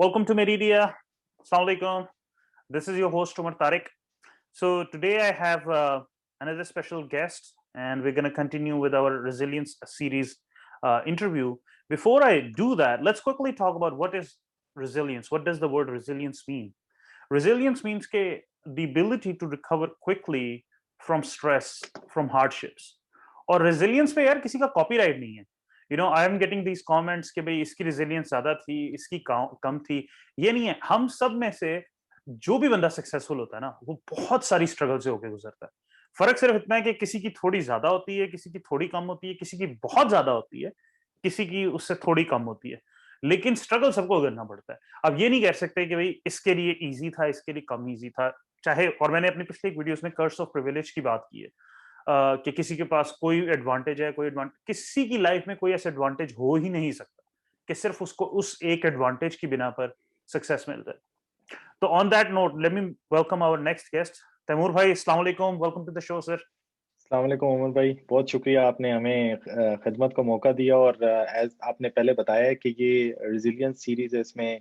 Welcome to Meridia. Assalamu alaikum. This is your host Umar Tariq. So today I have another special guest, and we're going to continue with our resilience series interview. Before I do that, let's quickly talk about what is resilience. What does the word resilience mean? Resilience means the ability to recover quickly from stress, from hardships. और resilience पे यार किसी का copyright नहीं है. I am getting these comments कि भाई इसकी resilience ज्यादा थी, इसकी कम थी. ये नहीं है. हम सब में से जो भी बंदा सक्सेसफुल होता है ना, वो बहुत सारी स्ट्रगल से होकर गुजरता है. फर्क सिर्फ इतना है कि किसी की थोड़ी ज्यादा होती है, किसी की थोड़ी कम होती है, किसी की बहुत ज्यादा होती है, किसी की उससे थोड़ी कम होती है. लेकिन स्ट्रगल सबको करना पड़ता है. अब ये नहीं कह सकते कि भाई इसके लिए इजी था, इसके लिए कम इजी था. चाहे, और मैंने अपनी पिछले एक वीडियोस में कर्स ऑफ प्रिविलेज की बात की है कि किसी के पास कोई एडवांटेज है, कोई एडवांटेज, किसी की लाइफ में कोई ऐसा एडवांटेज हो ही नहीं सकता कि सिर्फ उसको उस एक एडवांटेज की बिना पर सक्सेस मिल जाए. तो on that note, let me welcome our next guest Taimur भाई. अस्सलाम वालेकुम, welcome to the show sir. अस्सलाम वालेकुम उमर भाई, बहुत शुक्रिया आपने हमें खिदमत का मौका दिया। और एज आपने पहले बताया है कि ये रेजिलियंस सीरीज है, इसमें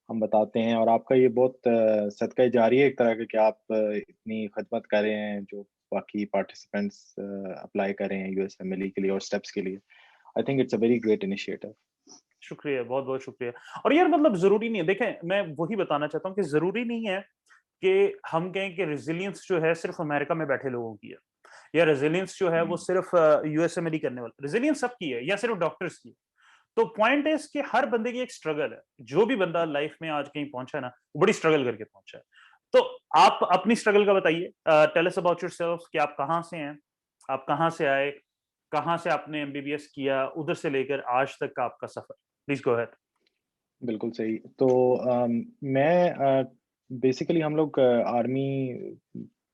हम बताते हैं। और आपका ये बहुत सदका जारी है एक तरह का कि आप इतनी खिदमत कर रहे हैं जो बाकी पार्टिसिपेंट्स अप्लाई कर रहे हैं यूएसएमएलई के लिए और स्टेप्स के लिए। I think it's a very great initiative. शुक्रिया, बहुत बहुत शुक्रिया. और यार मतलब जरूरी नहीं है, देखें मैं वही बताना चाहता हूँ कि जरूरी नहीं है कि हम कहें कि रेजिलियंस जो है सिर्फ अमेरिका में बैठे लोगों की है, या रेजिलियंस जो है वो सिर्फ यूएसए में ही करने वाला. रेजिलियंस सबकी है, या सिर्फ डॉक्टर्स की. तो पॉइंट है कि हर बंदे की एक स्ट्रगल है. जो भी बंदा लाइफ में आज कहीं पहुंचा है ना, वो बड़ी स्ट्रगल करके पहुंचा है. तो आप अपनी स्ट्रगल का बताइए. टेल अस अबाउट योरसेल्फ कि आप कहाँ से हैं, आप कहाँ से आए, कहाँ से आपने एमबीबीएस किया, उधर से लेकर आज तक का आपका सफर. Please go ahead. बिल्कुल सही। तो मैं बेसिकली हम लोग आर्मी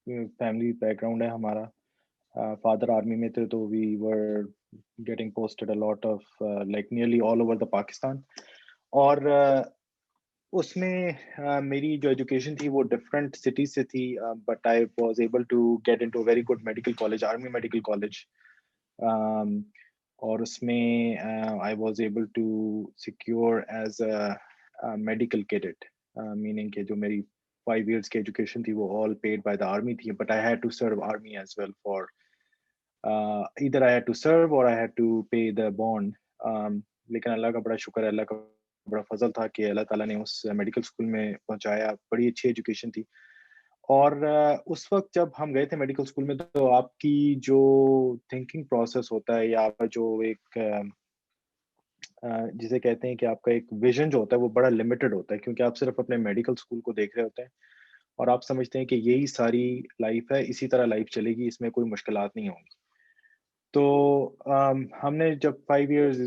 फैमिली बैकग्राउंड है हमारा। फादर आर्मी में थे, तो we were getting posted a lot of like nearly all over the Pakistan. और उसमें मेरी जो एजुकेशन थी वो डिफरेंट सिटीज से थी, but I was able to get into very good medical college, army medical college. और उसमें I was able to secure as a medical cadet, meaning कि जो मेरी 5 years की एजुकेशन थी वो all paid by the army थी, but I had to serve army as well for either I had to serve or I had to pay the bond. लेकिन अल्लाह का बड़ा शुक्र है, अल्लाह का बड़ा फजल था कि अल्लाह ताला ने उस मेडिकल स्कूल में पहुंचाया। बड़ी अच्छी एजुकेशन थी। और उस वक्त जब हम गए थे मेडिकल स्कूल में, तो आपकी जो थिंकिंग प्रोसेस होता है या आपका जो एक जिसे कहते हैं कि आपका एक विजन जो होता है वो बड़ा लिमिटेड होता है, क्योंकि आप सिर्फ अपने मेडिकल स्कूल को देख रहे होते हैं और आप समझते हैं कि यही सारी लाइफ है, इसी तरह लाइफ चलेगी, इसमें कोई मुश्किलात नहीं होंगी। तो हमने जब 5 years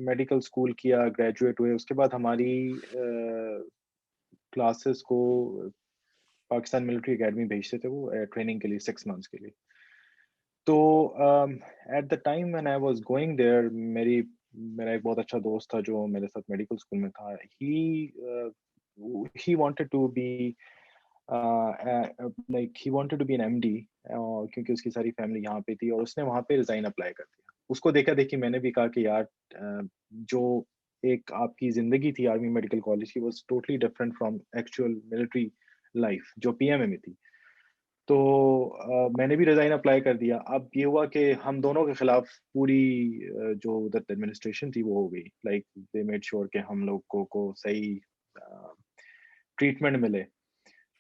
मेडिकल स्कूल किया, ग्रेजुएट हुए, उसके बाद हमारी क्लासेस को पाकिस्तान मिलिट्री एकेडमी भेजते थे वो ट्रेनिंग के लिए 6 months के लिए। तो at the time when I was going there, मेरा एक बहुत अच्छा दोस्त था जो मेरे साथ मेडिकल स्कूल में था। He wanted to be like he wanted to be an MD, क्योंकि उसकी सारी फैमिली यहाँ पे थी और उसने वहाँ पे रिजाइन अप्लाई कर दिया। उसको देखा देखी मैंने भी कहा कि यार जो एक आपकी जिंदगी थी आर्मी मेडिकल कॉलेज की, was totally different from actual military life जो पीएमए में थी। तो मैंने भी रिजाइन अप्लाई कर दिया। अब ये हुआ कि हम दोनों के खिलाफ पूरी जो उधर एडमिनिस्ट्रेशन थी वो हो गई, लाइक दे मेड श्योर कि हम लोगों को सही ट्रीटमेंट मिले।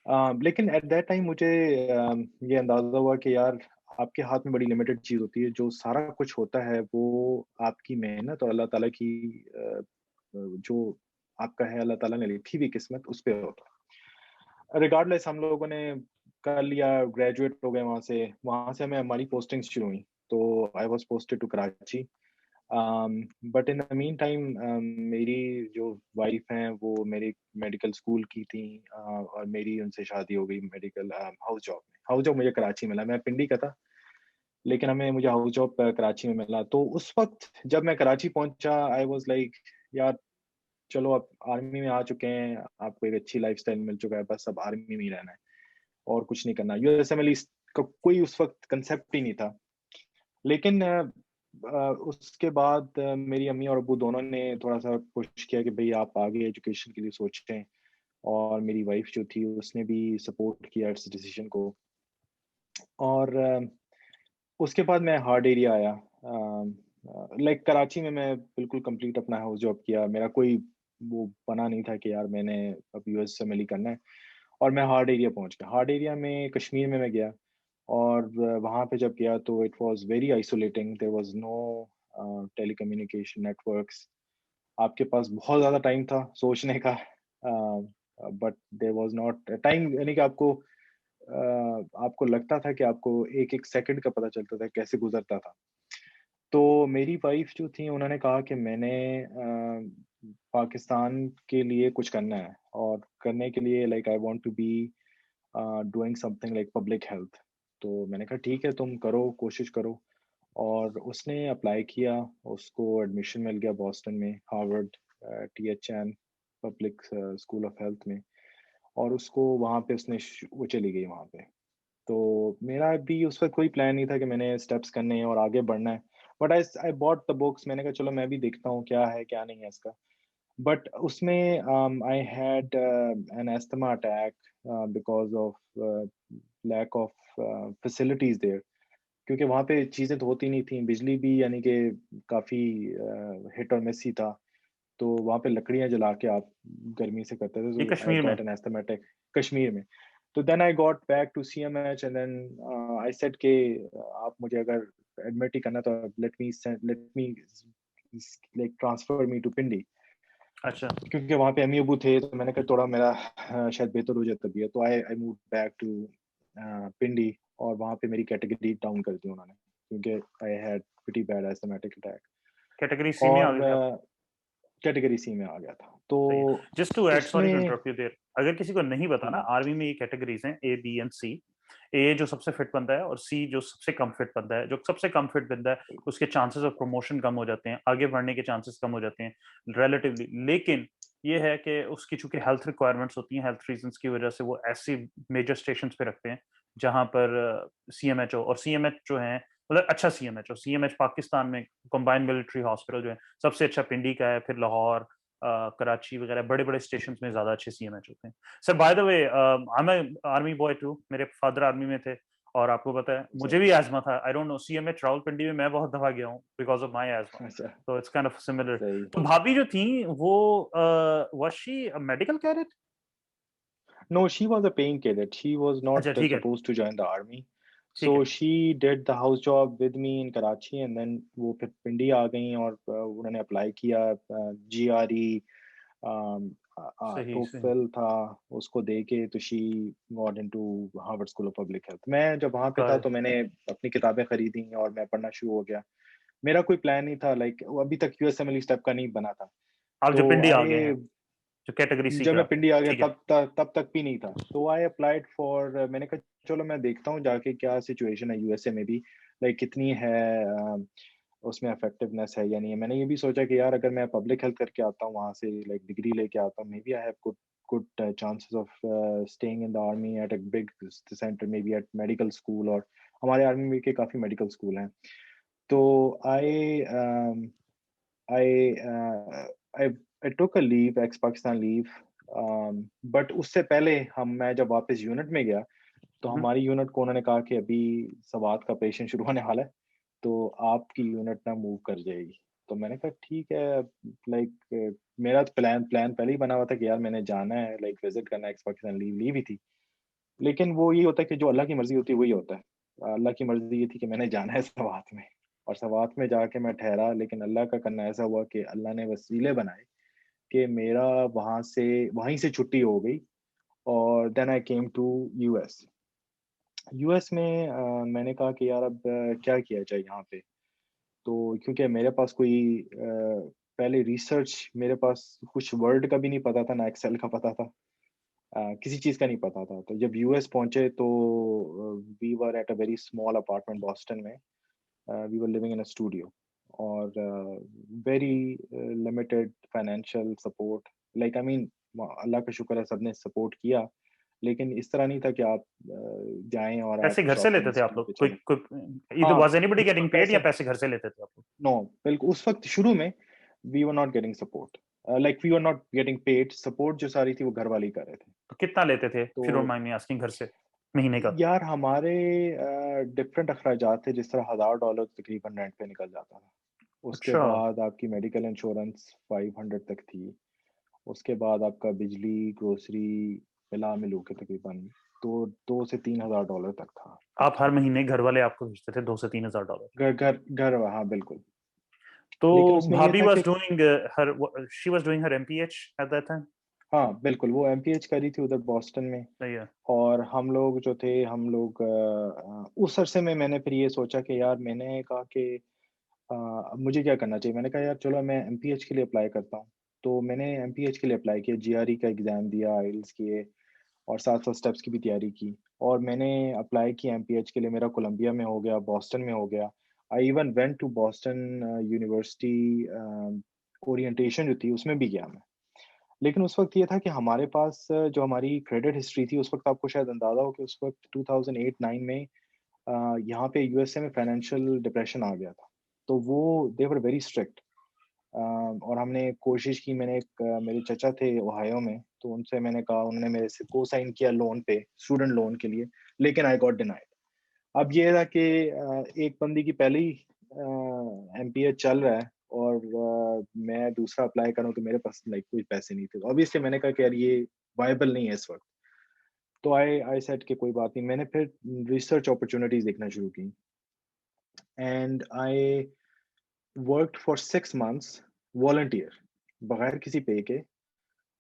लेकिन एट दैट टाइम मुझे ये अंदाजा हुआ कि यार आपके हाथ में बड़ी लिमिटेड चीज होती है, जो सारा कुछ होता है वो आपकी मेहनत और अल्लाह ताला की जो आपका है, अल्लाह ताला ने लिखी हुई किस्मत, उस पे होता है। रिगार्डलेस हम लोगों ने कर लिया, ग्रेजुएट हो गए वहां से हमें हमारी पोस्टिंग शुरू हुई। तो I was posted to Karachi. But in the mean time मेरी जो वाइफ हैं वो मेरे मेडिकल स्कूल की थी, और मेरी उनसे शादी हो गई मेडिकल हाउस जॉब में। हाउस जॉब मुझे कराची मिला, मैं पिंडी का था लेकिन मुझे हाउस जॉब कराची में मिला। तो उस वक्त जब मैं कराची पहुंचा, आई वाज लाइक यार चलो अब आर्मी में आ चुके हैं, आपको एक अच्छी लाइफस्टाइल मिल चुका है, बस अब आर्मी में ही रहना है और कुछ नहीं करना। यूएसएमएल का कोई उस वक्त कंसेप्ट ही नहीं था। लेकिन उसके बाद मेरी अम्मी और अब्बू दोनों ने थोड़ा-सा पुश किया कि भई आप आगे एजुकेशन के लिए सोचें, और मेरी वाइफ़ जो थी उसने भी सपोर्ट किया इस डिसीज़न को। और उसके बाद मैं हार्ड एरिया आया। लाइक कराची में मैं बिल्कुल कंप्लीट अपना हाउस जॉब किया। मेरा कोई वो बना नहीं था कि यार मैंने अब यूएस से मिली करना है, और मैं हार्ड एरिया पहुंच गया। हार्ड एरिया में कश्मीर में मैं गया, और वहाँ पे जब गया तो it was very isolating. There was no telecommunication networks. आपके पास बहुत ज़्यादा टाइम था सोचने का, but there was not time, यानी कि आपको लगता था कि आपको एक-एक सेकंड का पता चलता था कैसे गुज़रता था। तो मेरी वाइफ़ जो थी उन्होंने कहा कि मैंने पाकिस्तान के लिए कुछ करना है, और करने के लिए like I want to be doing something like public health. तो मैंने कहा ठीक है, तुम करो, कोशिश करो। और उसने अप्लाई किया, उसको एडमिशन मिल गया बॉस्टन में, Harvard T H N public school of health में। और उसको वहाँ पे वो चली गई वहाँ पे। तो मेरा भी उस वक़्त कोई प्लान नहीं था कि मैंने स्टेप्स करने हैं और आगे बढ़ना है। But I bought the books. मैंने कहा चलो मैं भी देखता हूँ क्या है, क्या नहीं है इसका। बट उसमें I had an asthma attack because of lack of facilities there. क्योंकि वहाँ पे चीज़ें तो होती नहीं थी, बिजली भी यानी कि काफ़ी हिट और मिस ही था। तो वहाँ पे लकड़ियाँ जला के आप गर्मी से करते थे, ये so I कश्मीर में? got an asthmatic कश्मीर में। तो then I got back to CMH, and then I said कि आप मुझे अगर एडमिट ही करना तो let me like transfer me to Pindi. अच्छा। क्योंकि वहाँ पे अम्मी-अब्बू थे, तो मैंने कहा थोड़ा मेरा शायद बेहतर हो जाए तबीयत। तो आई मूव्ड बैक टू पिंडी, और वहाँ पे मेरी कैटेगरी डाउन कर दी उन्होंने, क्योंकि I had pretty bad asthmatic attack. Category C में आ और गए थे आप? कैटेगरी सी में आ गया था। तो सही है। Just to add, sorry to उसमें इंटरप्ट यू देयर, अगर किसी को नहीं पता ना, जी, आर्मी में ये कैटेगरीज हैं, ए बी एंड सी। ए जो सबसे फिट बंदा है, और सी जो सबसे कम फिट बंदा है। जो सबसे कम फिट बंदा है उसके चांसेस ऑफ प्रमोशन कम हो जाते हैं, आगे बढ़ने के चांसेस कम हो जाते हैं रिलेटिवली। लेकिन ये है कि उसकी चूंकि हेल्थ रिक्वायरमेंट्स होती हैं, हेल्थ रीजंस की वजह से वो ऐसी मेजर स्टेशन पे रखते हैं जहां पर सीएमएचओ, और सीएमएच जो है मतलब अच्छा सीएमएचओ, सीएमएच पाकिस्तान में कंबाइंड मिलिट्री हॉस्पिटल जो है सबसे अच्छा पिंडी का है, फिर लाहौर, कराची वगैरह बड़े-बड़े स्टेशंस में ज़्यादा अच्छे सीएमएच होते हैं। Sir by the way, I am a army boy too, मेरे फादर आर्मी में थे, और आपको पता है अच्छा, मुझे भी अस्थमा था। आई डोंट नो, सीएमएच रावलपिंडी में मैं बहुत दफा गया हूँ बिकॉज़ ऑफ माय अस्थमा। अच्छा, तो इट्स काइंड ऑफ सिमिलर। सही। तो भाभी जो थी वो was she a medical cadet? No, she was a paying cadet. She was not अच्छा ठीक है, supposed to join the army. ठीक So है। she did the house job with me in Karachi, and then वो फिर पिंडी आ गईं, और उन्होंने अप्लाई किया। जीआरई सही, सही। टोफल था, उसको दे के तो she got into Harvard school of public health. मैं जब वहाँ पे था गॉट तो मैंने अपनी किताबें खरीदी और मैं पढ़ना शुरू हो गया। मेरा कोई प्लान नहीं था, लाइक अभी तक यूएसएमएल स्टेप का नहीं बना था। आप जो तो पिंडी आ गए आई हैं, जो कैटेगरी सी जब का मैं आपने, पिंडी आ गया ठीक है। तब तक भी नहीं था। तो आई अप्लाइड फॉर, मैंने कहा चलो मैं देखता हूँ जाके क्या सिचुएशन है यूएसए में भी, लाइक कितनी है उसमें इफेक्टिवनेस है या नहीं है। मैंने ये भी सोचा कि यार अगर मैं पब्लिक हेल्थ करके आता हूँ वहाँ से, लाइक डिग्री लेके आता हूँ, maybe I have good good chances of staying in the army at a big centre, maybe at medical school. और हमारे आर्मी में के काफ़ी मेडिकल स्कूल हैं। तो आई I I I took a leave, ex Pakistan leave, but उससे पहले हम मैं जब वापस यूनिट में गया, तो हुँ, हमारी यूनिट को उन्होंने कहा कि अभी सवात का ऑपरेशन शुरू होने वाला है, तो आपकी यूनिट ना मूव कर जाएगी। तो मैंने कहा ठीक है, लाइक मेरा तो प्लान प्लान पहले ही बना हुआ था कि यार मैंने जाना है, लाइक विजिट करना है, एक्स पाकिस्तान लीव ली हुई थी। लेकिन वो ये होता है कि जो अल्लाह की मर्ज़ी होती है वही होता है। अल्लाह की मर्ज़ी ये थी कि मैंने जाना है सवात में, और सवात में जाके मैं ठहरा, लेकिन अल्लाह का करना ऐसा हुआ कि अल्लाह ने वसीले बनाए कि मेरा वहीं से छुट्टी हो गई, और then I came to US. US में मैंने कहा कि यार अब क्या किया जाए यहाँ पे? तो क्योंकि मेरे पास कोई पहले रिसर्च, मेरे पास कुछ वर्ड का भी नहीं पता था, ना एक्सेल का पता था। किसी चीज़ का नहीं पता था। तो जब यूएस पहुँचे तो we were at a very small apartment Boston में। We were living in a studio, और very limited financial support. Like I mean Allah का शुक्र है सबने सपोर्ट किया, लेकिन इस तरह नहीं था कि आप जाएं और आप पैसे घर से शॉपिंग लेते थे आप स्ट्रीट लोग? पे कोई चले। कोई इधर हाँ, वाज एनीबॉडी उस गेटिंग वक्त पेड या पैसे, पैसे घर से लेते थे आप लोग? नो, बिल्कुल उस वक्त शुरू में we were not getting support, like we were not getting paid, support जो सारी थी वो घर वाले ही कर रहे थे। तो कितना लेते थे, इफ यू डोंट तो माइंड मी आस्किंग, घर से महीने का? यार हमारे डिफरेंट अखराजात थे, जिस तरह $1000 तकरीबन रेंट पे निकल जाता था। उसके अच्छा। बाद आपकी मेडिकल इंश्योरेंस 500 तक थी। उसके बाद आपका बिजली, ग्रोसरी मिला मिलू के तकरीबन तो 2 से 3 हज़ार डॉलर तक था आप खर्चा। हर महीने घर वाले आपको भेजते थे 2 से 3 हज़ार डॉलर? घर घर घर हाँ बिल्कुल। तो लेकिन उसमें ये भाभी था वाज कि doing her she was doing her MPH at that time? हाँ बिल्कुल, वो एमपीएच करी थी उधर बॉस्टन में। सही है। और हम लोग जो थे, हम लोग उस अरसे में मैंने फिर ये सोचा कि यार, मैंने कहा कि अब मुझे क्या करना चाहिए? मैंने कहा यार चलो मैं एमपीएच के लिए अप्लाई करता हूँ। तो मैंने एमपीएच के लिए अप्लाई किया, जीआरई का एग्ज़ाम दिया, आइल्स किए और साथ-साथ स्टेप्स की भी तैयारी की। और मैंने अप्लाई किया एमपीएच के लिए, मेरा कोलंबिया में हो गया, बॉस्टन में हो गया। I even went to Boston university, orientation जो थी उसमें भी गया मैं। लेकिन उस वक़्त ये था कि हमारे पास जो हमारी क्रेडिट हिस्ट्री थी, उस वक़्त आपको शायद अंदाज़ा हो कि उस वक़्त 2008-9 में यहाँ पे यूएसए में फाइनेंशियल डिप्रेशन आ गया था। तो वो दे वर वेरी स्ट्रिक्ट। और हमने कोशिश की, मैंने मेरे चाचा थे ओहायो में, तो उनसे मैंने कहा, उन्होंने मेरे से को-साइन किया लोन पे, स्टूडेंट लोन के लिए, लेकिन आई गॉट डिनाइड। अब ये था कि एक बंदी की पहले ही एमपीएच चल रहा है और मैं दूसरा अप्लाई करूँ तो मेरे पास लाइक कोई पैसे नहीं थे। तो ऑब्वियसली मैंने कहा कि यार ये वायबल नहीं है इस वक़्त। तो आई आई सेड कि कोई बात नहीं। मैंने फिर रिसर्च अपॉर्च्युनिटीज़ देखना शुरू की and I worked for 6 months volunteer, बगैर किसी पे के,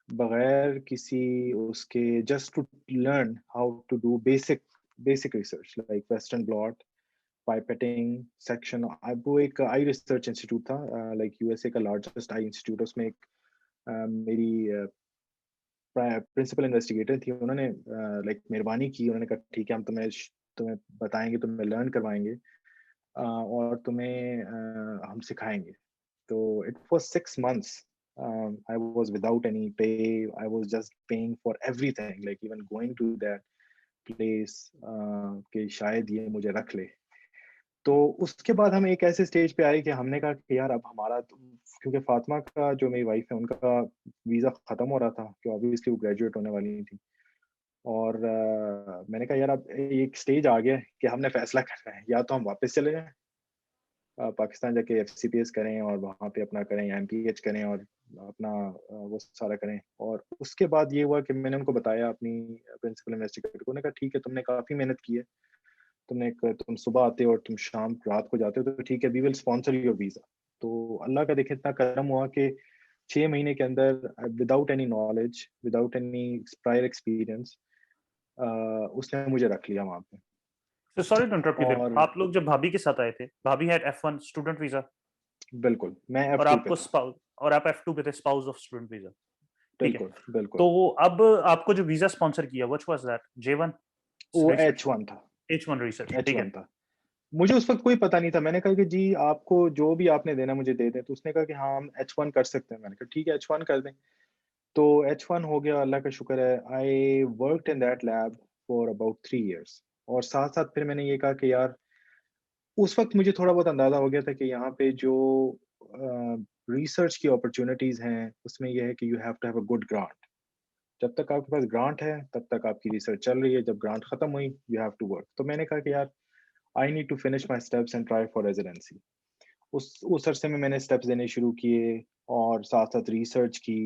बगैर किसी उसके, just to learn how to do basic basic research like western blot, pipetting section. अब वो एक आई रिसर्च इंस्टीट्यूट था, लाइक यूएसए का लार्जेस्ट आई इंस्टीट्यूट। उसमें एक मेरी प्रिंसिपल इन्वेस्टिगेटर थी, उन्होंने लाइक मेहरबानी की, उन्होंने कहा ठीक है, हम तुम्हें बताएंगे, तुम्हें लर्न करवाएंगे और तुम्हें हम सिखाएंगे। तो it was 6 months. I was without any pay. I was just paying for everything, like even going to that place, कि शायद ये मुझे रख ले। तो उसके बाद हम एक ऐसे स्टेज पे आए कि हमने कहा कि यार अब हमारा तो, क्योंकि फातिमा का जो मेरी वाइफ है उनका वीज़ा ख़त्म हो रहा था, कि ऑब्वियसली वो ग्रेजुएट होने वाली थी। और मैंने कहा यार अब एक स्टेज आ गया है कि हमने फैसला करना है, या तो हम वापस चले जाएँ पाकिस्तान जाके एफसीपीएस करें और वहाँ पे अपना करें, या एमपीएच करें और अपना वो सारा करें। और उसके बाद ये हुआ कि मैंने उनको बताया अपनी प्रिंसिपल इन्वेस्टिगेटर को, उन्होंने कहा ठीक है, तुमने काफ़ी मेहनत की है, तुम सुबह आते हो और तुम शाम रात को जाते हो, तो ठीक है, we will sponsor your visa. तो अल्लाह का देखिए इतना करम हुआ कि 6 महीने के अंदर, without any knowledge, without any prior experience, उसने मुझे रख लिया वहाँ पे। So sorry to interrupt you there, और आप लोग जब भाभी के साथ आए थे, भाभी हैड F1 स्टूडेंट वीजा बिल्कुल, मैं और F2 पे आपको था। स्पाउस, और आप F2 पे थे, स्पाउस ऑफ स्टूडेंट वीजा। ठीक है। बिल्कुल, बिल्कुल। तो अब आपको जो वीजा स्पॉन्सर किया, व्हिच वाज दैट? J1 वो रिसर्च? H1 था, H1 रिसर्च, ठीक है। H1 था। मुझे उस वक़्त कोई पता नहीं था। मैंने कहा कि जी आपको जो भी आपने देना मुझे दे दें। तो उसने कहा कि हाँ, हम H1 कर सकते हैं। मैंने कहा ठीक है, H1 कर दें। तो H1 हो गया, अल्लाह का शुक्र है। I worked in that lab for about 3 years. और साथ-साथ फिर मैंने ये कहा कि यार, उस वक़्त मुझे थोड़ा बहुत अंदाज़ा हो गया था कि यहाँ पे जो रिसर्च की अपॉर्च्युनिटीज़ हैं, उसमें ये है कि you have to have a good grant. जब तक आपके पास ग्रांट है, तब तक आपकी रिसर्च चल रही है। जब ग्रांट खत्म हुई, यू हैव टू वर्क। तो मैंने कहा कि यार, I need to finish my steps and try for residency. उस अरसे में मैंने स्टेप्स देने शुरू किए और साथ-साथ रिसर्च की।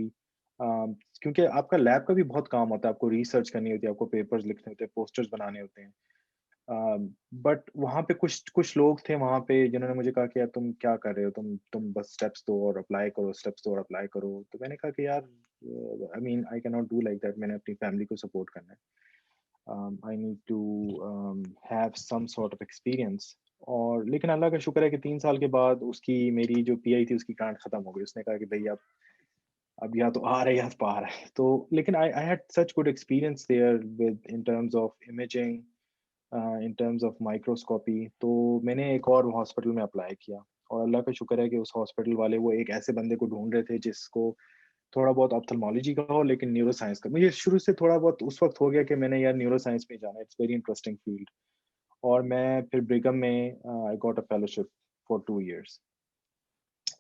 क्योंकि आपका लैब का भी बहुत काम होता है, आपको रिसर्च करनी होती है, आपको पेपर्स लिखने होते हैं, पोस्टर्स बनाने होते हैं। बट वहाँ पे कुछ कुछ लोग थे वहाँ पे जिन्होंने मुझे कहा कि यार तुम क्या कर रहे हो? तुम बस स्टेप्स दो और अप्लाई करो, स्टेप्स दो और अप्लाई करो। तो मैंने कहा कि यार, I mean I can not do like that. मैंने अपनी फैमिली को सपोर्ट करना है। I need to have some sort of experience. और लेकिन अल्लाह का शुक्र है कि 3 साल के बाद उसकी, मेरी जो पीआई थी उसकी ग्रांट खत्म हो गई। उसने कहा कि भई अब या तो आ रहा है या तो पार है। तो लेकिन I had such good experience there with in terms of imaging, in terms of microscopy. तो मैंने एक और हॉस्पिटल में अप्लाई किया और अल्लाह का शुक्र है कि उस हॉस्पिटल वाले वो एक ऐसे बंदे को ढूँढ रहे थे जिसको थोड़ा बहुत ऑप्थेल्मोलॉजी का हो लेकिन न्यूरो साइंस का। मुझे शुरू से थोड़ा बहुत उस वक्त हो गया कि मैंने यार न्यूरो साइंस में जाना है, इट्स वेरी इंटरेस्टिंग फील्ड। और मैं फिर ब्रिगम में I got a fellowship for 2 years.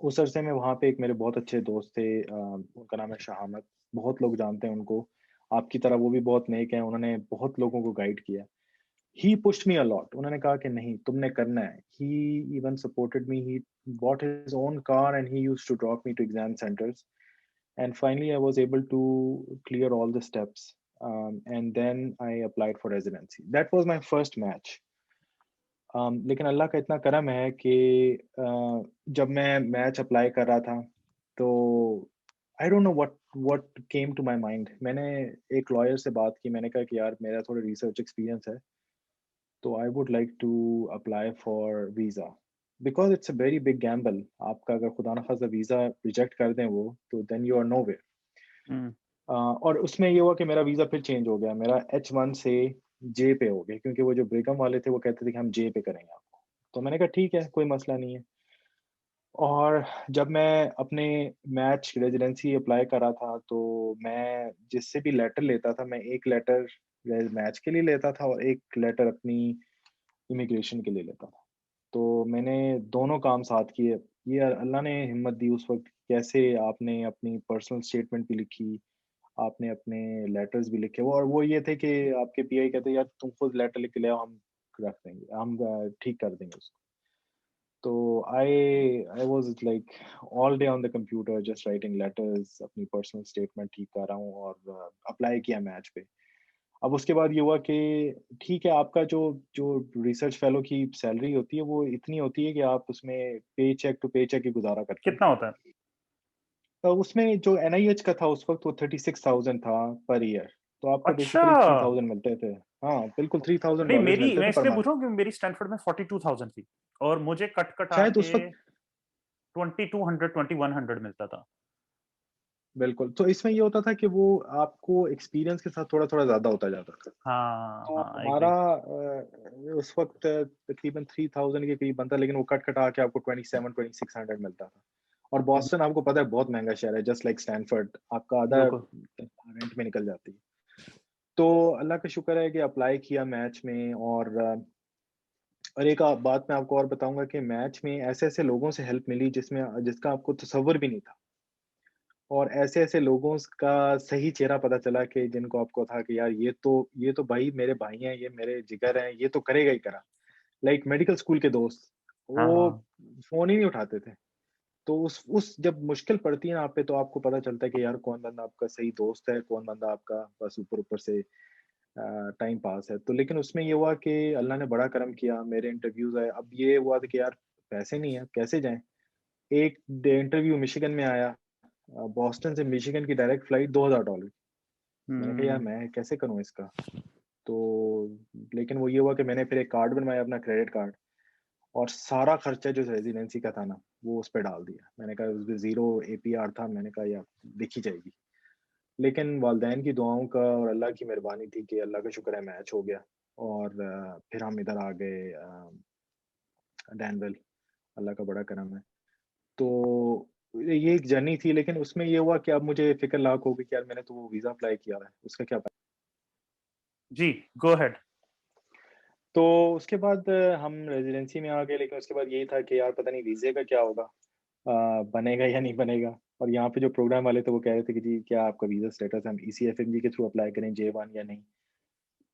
उस अरसे में वहाँ पे एक मेरे बहुत अच्छे दोस्त थे, उनका नाम है शाह अहमद। बहुत लोग जानते हैं उनको, आपकी तरह वो भी बहुत नेक हैं, उन्होंने बहुत लोगों को गाइड किया। ही पुश्ड मी अ लॉट, उन्होंने कहा कि नहीं तुमने करना है। He even supported me, he bought his own car and he used to drop me to exam centres. And finally I was able to clear all the steps, and then I applied for residency. That was my first match. लेकिन अल्लाह का इतना करम है कि जब मैं match apply कर रहा था तो I don't know what came to my mind. मैंने एक लॉयर से बात की, मैंने कहा कि यार मेरा थोड़ा रिसर्च एक्सपीरियंस है, तो I would like to apply for visa, because it's a very big gamble. आपका अगर खुदा ना खास्ता वीज़ा रिजेक्ट कर दें वो, तो देन यू आर नोवेयर। हम्म। और उसमें ये हुआ कि मेरा वीज़ा फिर चेंज हो गया, मेरा H1 से जे पे हो गया, क्योंकि वो जो ब्रिगम वाले थे वो कहते थे कि हम जे पे करेंगे आपको। तो मैंने कहा ठीक है, कोई मसला नहीं है। और जब मैं अपने मैच रेज़िडेंसी अप्लाई कर रहा था, तो मैं जिससे भी लेटर लेता था, मैं एक लेटर मैच के लिए लेता था और एक लेटर अपनी इमिग्रेशन के लिए लेता था। तो मैंने दोनों काम साथ किए। ये अल्लाह ने हिम्मत दी उस वक़्त, कैसे आपने अपनी पर्सनल स्टेटमेंट भी लिखी, आपने अपने लेटर्स भी लिखे। वो और वो ये थे कि आपके पीआई कहते यार तुम खुद लेटर लिख के ले आओ, हम रख देंगे, हम ठीक कर देंगे उसको। तो I I was like all day on the computer just writing letters, अपनी पर्सनल स्टेटमेंट ठीक कर रहा हूँ और अप्लाई किया मैच पे। अब उसके बाद ये हुआ कि ठीक है, आपका जो जो रिसर्च फेलो की सैलरी होती है वो इतनी होती है कि आप उसमें पे चेक टू पे चेक ही गुज़ारा करते हैं। कितना होता है? उसमें जो एनआईएच का था उस वक़्त वो 36,000 था पर ईयर, तो आपको अच्छा। बेसिकली 3000 मिलते थे। हाँ, बिल्कुल नहीं, $3000 मेरी मिलते मैं थे पर इसलिए मंथ। पूछ रहा हूँ कि मेरी स्टैनफोर्ड में 42,000 थी और मुझे कट कटा शायद के उस वक़्त 2200 2100 मिलता था। बिल्कुल, तो इसमें ये होता था कि वो आपको एक्सपीरियंस के साथ थोड़ा-थोड़ा ज़्यादा होता जाता था। हाँ तो हाँ, आई हमारा एग्री। उस वक़्त तकरीबन 3000 के करीब बनता, लेकिन वो कट-कटा के आपको 27-2600 मिलता था। और बॉस्टन आपको पता है बहुत महँगा शहर है, जस्ट लाइक स्टैनफोर्ड, आपका आधा बिल्कुल। रेंट में निकल जाती है। तो अल्लाह का शुक्र है कि अप्लाई किया मैच में। और एक बात मैं आपको और बताऊँगा कि मैच में ऐसे-ऐसे लोगों से हेल्प मिली जिसका आपको तसव्वुर भी नहीं था। और ऐसे-ऐसे लोगों का सही चेहरा पता चला कि जिनको आपको था कि यार ये तो भाई मेरे भाई हैं, ये मेरे जिगर हैं, ये तो करेगा ही करा। लाइक मेडिकल स्कूल के दोस्त, हाँ वो हाँ। फ़ोन ही नहीं उठाते थे। तो उस जब मुश्किल पड़ती है ना आप पे, तो आपको पता चलता है कि यार कौन बंदा आपका सही दोस्त है, कौन बंदा आपका बस ऊपर-ऊपर से टाइम पास है। तो लेकिन उसमें ये हुआ कि अल्लाह ने बड़ा करम किया, मेरे इंटरव्यूज़ आए। अब ये हुआ था कि यार पैसे नहीं है, कैसे जाएँ? एक डे इंटरव्यू मिशिगन में आया, बॉस्टन से मिशिगन की डायरेक्ट फ्लाइट $2000। मैंने कहा यार हम्म। मैं कैसे करूँ इसका? तो लेकिन वो ये हुआ कि मैंने फिर एक कार्ड बनवाया, अपना क्रेडिट कार्ड, और सारा खर्चा जो रेज़िडेंसी का था ना, वो उस पे डाल दिया। मैंने कहा उसमें ज़ीरो एपीआर था, मैंने कहा यार देखी जाएगी। लेकिन वालिदैन की दुआओं का और अल्लाह की मेहरबानी थी कि अल्लाह का शुक्र है मैच हो गया। और फिर हम इधर आ गए डैनवेल, अल्लाह का बड़ा करम है। तो ये एक जर्नी थी, लेकिन उसमें ये हुआ कि अब मुझे फ़िक्र लाख हो गई कि यार मैंने तो वो वीज़ा अप्लाई किया है, उसका क्या जी, गो अहेड। तो उसके बाद हम रेज़िडेंसी में आ गए, लेकिन उसके बाद यही था कि यार पता नहीं वीज़े का क्या होगा? बनेगा या नहीं बनेगा? और यहाँ पे जो प्रोग्राम वाले थे वो कह रहे थे कि जी क्या आपका वीज़ा स्टेटस है? हम ईसीएफएमजी के थ्रू अप्लाई करें J1 या नहीं?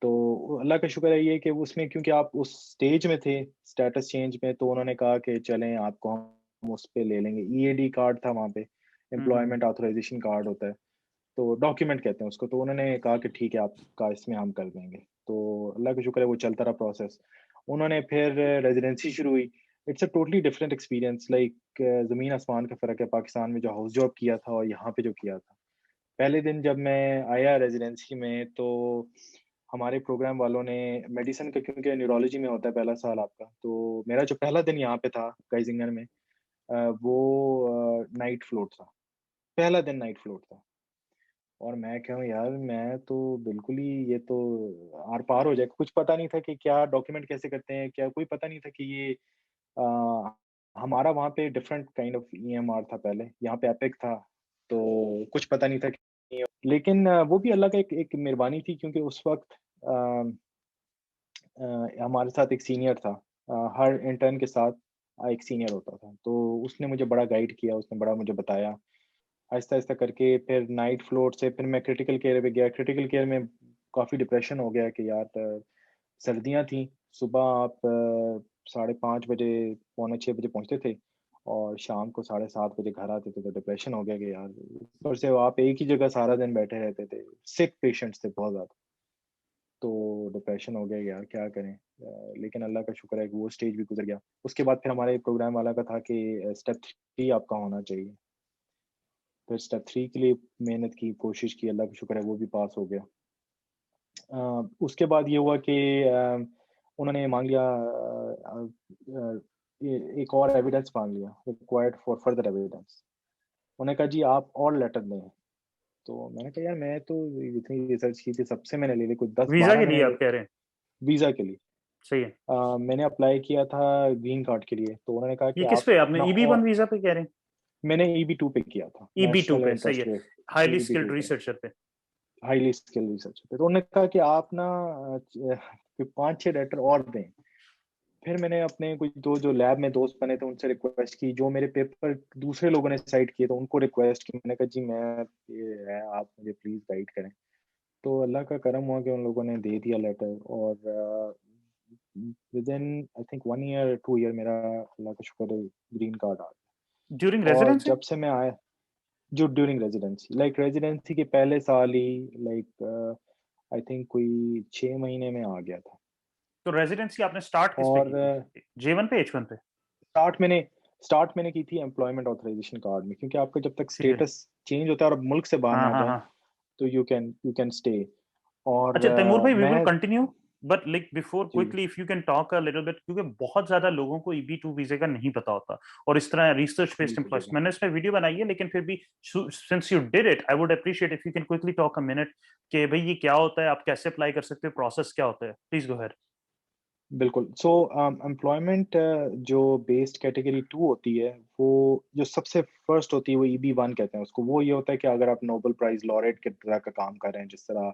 तो अल्लाह का शुक्र है ये कि उसमें क्योंकि आप उस स्टेज में थे स्टेटस चेंज में, तो उन्होंने कहा कि चलें आपको हम उस पे ले लेंगे। ईएडी कार्ड था वहाँ पे, हम्म। एम्प्लॉयमेंट ऑथराइज़ेशन कार्ड होता है। तो डॉक्यूमेंट कहते हैं उसको, तो उन्होंने कहा कि ठीक है आपका इसमें हम कर देंगे। तो अल्लाह का शुक्र है वो चलता रहा प्रोसेस। उन्होंने फिर रेज़िडेंसी शुरू हुई। It's a totally different experience, like ज़मीन आसमान का फ़र्क है पाकिस्तान में जो हाउस जॉब किया था और यहाँ पे जो किया था। पहले दिन जब मैं आया रेज़िडेंसी में, तो हमारे प्रोग्राम वालों ने मेडिसिन का, क्योंकि न्यूरोलॉजी में होता है पहला साल आपका, तो मेरा जो पहला दिन यहाँ पे था गाइज़िंगन में, वो नाइट फ्लोट था। पहला दिन नाइट फ्लोट था। और मैं कहूँ यार मैं तो बिल्कुल ही ये तो आर-पार हो जाएगा। कुछ पता नहीं था कि क्या डॉक्यूमेंट कैसे करते हैं, क्या कोई पता नहीं था कि ये अ, हमारा वहाँ पे डिफरेंट काइंड ऑफ ईएमआर था पहले, यहाँ पे एपिक था। तो कुछ पता नहीं था लेकिन वो भी अल्लाह का एक मेहरबानी थी क्योंकि उस वक़्त हमारे साथ एक सीनियर था। हर इंटर्न के साथ एक सीनियर होता था, तो उसने मुझे बड़ा गाइड किया, उसने बड़ा मुझे बताया। आहिस्ता-आहिस्ता करके फिर नाइट फ्लोट से फिर मैं क्रिटिकल केयर पे गया। क्रिटिकल केयर में काफ़ी डिप्रेशन हो गया कि यार सर्दियाँ थी, सुबह आप 5:30 बजे, पौने 6 बजे पहुँचते थे और शाम को 7:30 बजे घर आते थे, तो डिप्रेशन हो गया कि यार ऊपर से आप एक ही जगह सारा दिन बैठे रहते थे। सिक पेशेंट्स थे बहुत ज़्यादा, तो डिप्रेशन हो गया कि यार क्या करें? लेकिन अल्लाह का शुक्र है कि वो स्टेज भी गुज़र गया। उसके बाद फिर हमारे प्रोग्राम वाला का था कि स्टेप 3 आपका होना चाहिए। फिर स्टेप 3 के लिए मेहनत की, कोशिश की, अल्लाह का शुक्र है वो भी पास हो गया। उसके बाद ये हुआ कि उन्होंने माँग लिया एक और एविडेंस माँग लिया, रिक्वायर्ड फॉर फर्दर एविडेंस। उन्होंने कहा जी आप और लेटर दें। तो मैंने कहा यार मैं तो इतनी रिसर्च की थी, सबसे मैंने ले ली, कुछ वीजा 10-12 के लिए मैंने आप कह रहे हैं? वीज़ा के लिए। सही है। मैंने अप्लाई किया था ग्रीन कार्ड के लिए, तो उन्होंने कहा ये कि किस आप पे आपने अपना EB1 और वीजा पे कह रहे हैं? मैंने EB2 पे किया था, EB2 नेशनल पे, सही है। इंटरेस्ट हाईली EB2 स्किल्ड पे। रिसर्चर पे। हाईली स्किल्ड रिसर्च पे। तो उन्होंने कहा कि आप ना 5-6 लेटर और दें। फिर मैंने अपने कुछ 2 जो लैब में दोस्त बने थे उनसे रिक्वेस्ट की, जो मेरे पेपर दूसरे लोगों ने साइट किए तो उनको रिक्वेस्ट की। मैंने कहा जी मैं ये है, आप मुझे प्लीज़ गाइड करें। तो अल्लाह का करम हुआ कि उन लोगों ने दे दिया लेटर और within I think 1 year 2 year मेरा अल्लाह का शुक्र है ग्रीन कार्ड आ ड्यूरिंग गया। और रेजिडेंसी? जब से मैं आया जो ड्यूरिंग रेज़िडेंसी रेज़िडेंसी के पहले साल ही आई थिंक कोई 6 महीने में आ गया था। तो रेजिडेंसी आपने स्टार्ट किस पे की और थी? J1 पे, H1 पे? स्टार्ट मैंने स्टार्ट मैंने की थी एम्प्लॉयमेंट ऑथराइज़ेशन कार्ड में क्योंकि आपका जब तक ठीक है। स्टेटस चेंज होता है और आप मुल्क से बाहर हाँ, ना हाँ, जाएँ, हाँ। तो यू कैन स्टे और अच्छा तैमूर भाई, वी विल मैं कंटिन्यू, बट लाइक बिफोर जी, quickly if you can talk a little bit, क्योंकि बहुत ज्यादा लोगों को EB2 वीजे का नहीं पता होता और इस तरह रिसर्च बेस्ड बिल्कुल, एम्प्लॉयज, बिल्कुल। मैंने इसमें वीडियो बनाई है, लेकिन फिर भी since you did it I would appreciate if you can quickly talk a minute कि भाई ये क्या होता है, आप कैसे अप्लाई कर सकते हो, प्रोसेस क्या होता है, प्लीज गो अहेड। बिल्कुल। सो एम्प्लॉयमेंट जो बेस्ड कैटेगरी 2 होती है, वो जो सबसे फर्स्ट होती है वो EB1 कहते हैं उसको। वो ये होता है कि अगर आप नोबेल प्राइज़ लॉरेट की तरह का काम कर रहे हैं, जिस तरह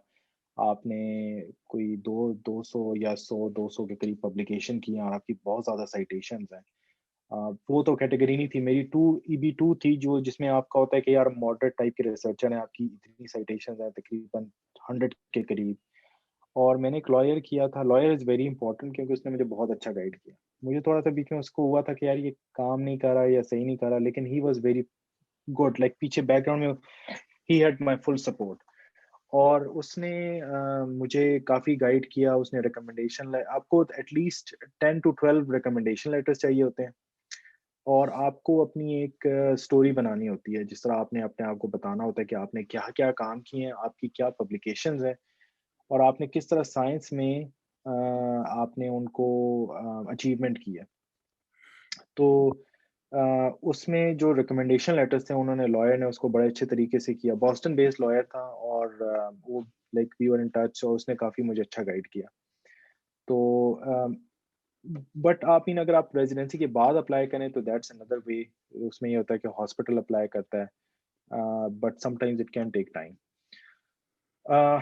आपने कोई 200 या 100-200 के करीब पब्लिकेशन की हैं और आपकी बहुत ज़्यादा साइटेशंस हैं। वो तो कैटेगरी नहीं थी, मेरी 2 EB2 थी जो जिसमें आपका होता है कि यार मॉडरेट टाइप के रिसर्चर हैं, आपकी इतनी साइटेशंस हैं तकरीबन 100 के करीब। और मैंने एक लॉयर किया था, लॉयर इज़ वेरी इंपॉर्टेंट क्योंकि उसने मुझे बहुत अच्छा गाइड किया। मुझे थोड़ा-सा बीच में उसको हुआ था कि यार ये काम नहीं कर रहा या सही नहीं कर रहा, लेकिन ही वाज़ वेरी गुड पीछे बैकग्राउंड में he had my full support और उसने मुझे काफ़ी गाइड किया, उसने रिकमेंडेशन आपको एटलीस्ट 10 टू 12 रिकमेंडेशन लेटर्स चाहिए होते हैं और आपको अपनी एक स्टोरी बनानी होती है, जिस तरह आपने अपने आप को बताना होता है कि आपने क्या-क्या काम किए हैं, आपकी क्या पब्लिकेशंस हैं और आपने किस तरह साइंस में आपने उनको अचीवमेंट की है। तो उसमें जो रिकमेंडेशन लेटर्स थे उन्होंने लॉयर ने उसको बड़े अच्छे तरीके से किया। बॉस्टन बेस्ड लॉयर था और वो वी वर इन टच और उसने काफ़ी मुझे अच्छा गाइड किया। तो बट आप इन अगर आप रेज़िडेंसी के बाद अप्लाई करें तो दैट्स अनदर वे। उसमें ये होता है कि हॉस्पिटल अप्लाई करता है but sometimes it can take time. Uh,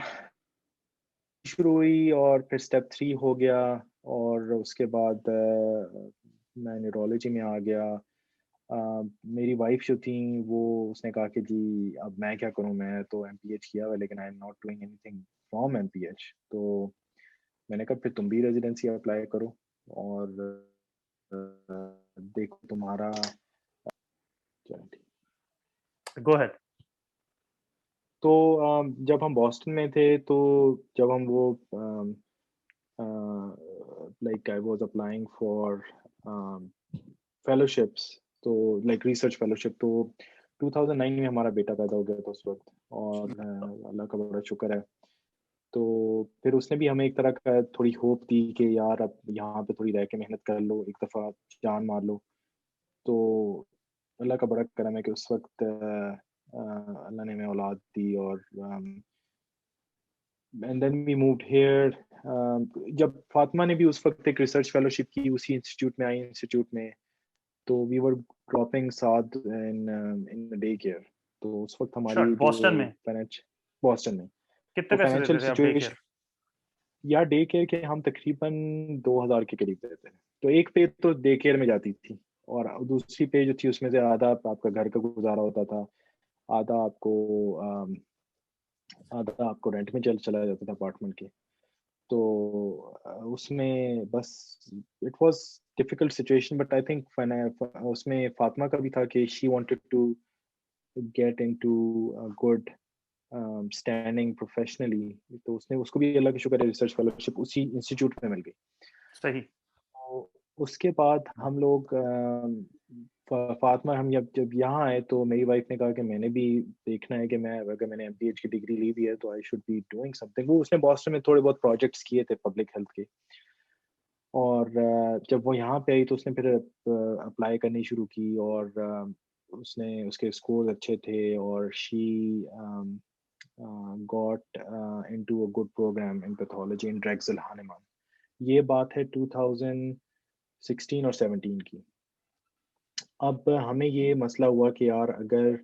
शुरू हुई और फिर स्टेप 3 हो गया और उसके बाद मैं न्यूरोलॉजी में आ गया। मेरी वाइफ़ जो थी वो उसने कहा कि जी अब मैं क्या करूँ? मैं तो एमपीएच किया हुआ है लेकिन I am not doing anything from MPH. तो मैंने कहा फिर तुम भी रेज़िडेंसी अप्लाई करो और देखो तुम्हारा क्या गो अहेड। तो जब हम बॉस्टन में थे तो जब हम वो I was applying for fellowships तो रिसर्च फेलोशिप तो 2009 में हमारा बेटा पैदा हो गया था उस वक़्त और अल्लाह का बड़ा शुक्र है। तो फिर उसने भी हमें एक तरह का थोड़ी होप दी कि यार अब यहाँ पे थोड़ी रह के मेहनत कर लो, एक दफ़ा जान मार लो। तो अल्लाह का बड़ा करम है कि उस वक़्त अल्लाह ने हमें औलाद दी और and then we moved here. जब फातिमा ने भी उस वक़्त एक रिसर्च फेलोशिप की उसी इंस्टीट्यूट में आई इंस्टीट्यूट में, तो we were dropping Saad in the day care. तो उस वक्त अच्छा, हमारी बॉस्टन जो में फाइनेंशियल, बॉस्टन में, कितने तो पैसे फाइनेंशियल देते थे आप डे सिचुएशन, केयर? या डे केयर के हम तकरीबन 2000 के करीब देते हैं। तो एक पे तो डे केयर में जाती थी, और दूसरी पे जो थी उसमें से आधा आपका घर का गुजारा होता था, आधा आपको अम, आधा आपको रेंट में चला जाता था अपार्टमेंट के। तो उसमें बस it was difficult situation, but I think उसमें फातिमा का भी था कि she wanted to get into good standing professionally. तो उसने, उसको भी अल्लाह का शुक्र है, रिसर्च फेलोशिप उसी इंस्टीट्यूट में मिल गई। सही। तो उसके बाद हम लोग फातिमा, हम जब जब यहाँ आए तो मेरी वाइफ ने कहा कि मैंने भी देखना है कि मैं, अगर मैंने एमपीएच की डिग्री ली भी है तो I should be doing something. वो उसने बॉस्टन में थोड़े बहुत प्रोजेक्ट्स किए थे पब्लिक हेल्थ के, और जब वो यहाँ पे आई तो उसने फिर अप्लाई करनी शुरू की, और उसने, उसके स्कोर अच्छे थे, और she got into a good programme in pathology in Drexel Hahnemann. ये बात है 2016 और 17 की। अब हमें ये मसला हुआ कि यार अगर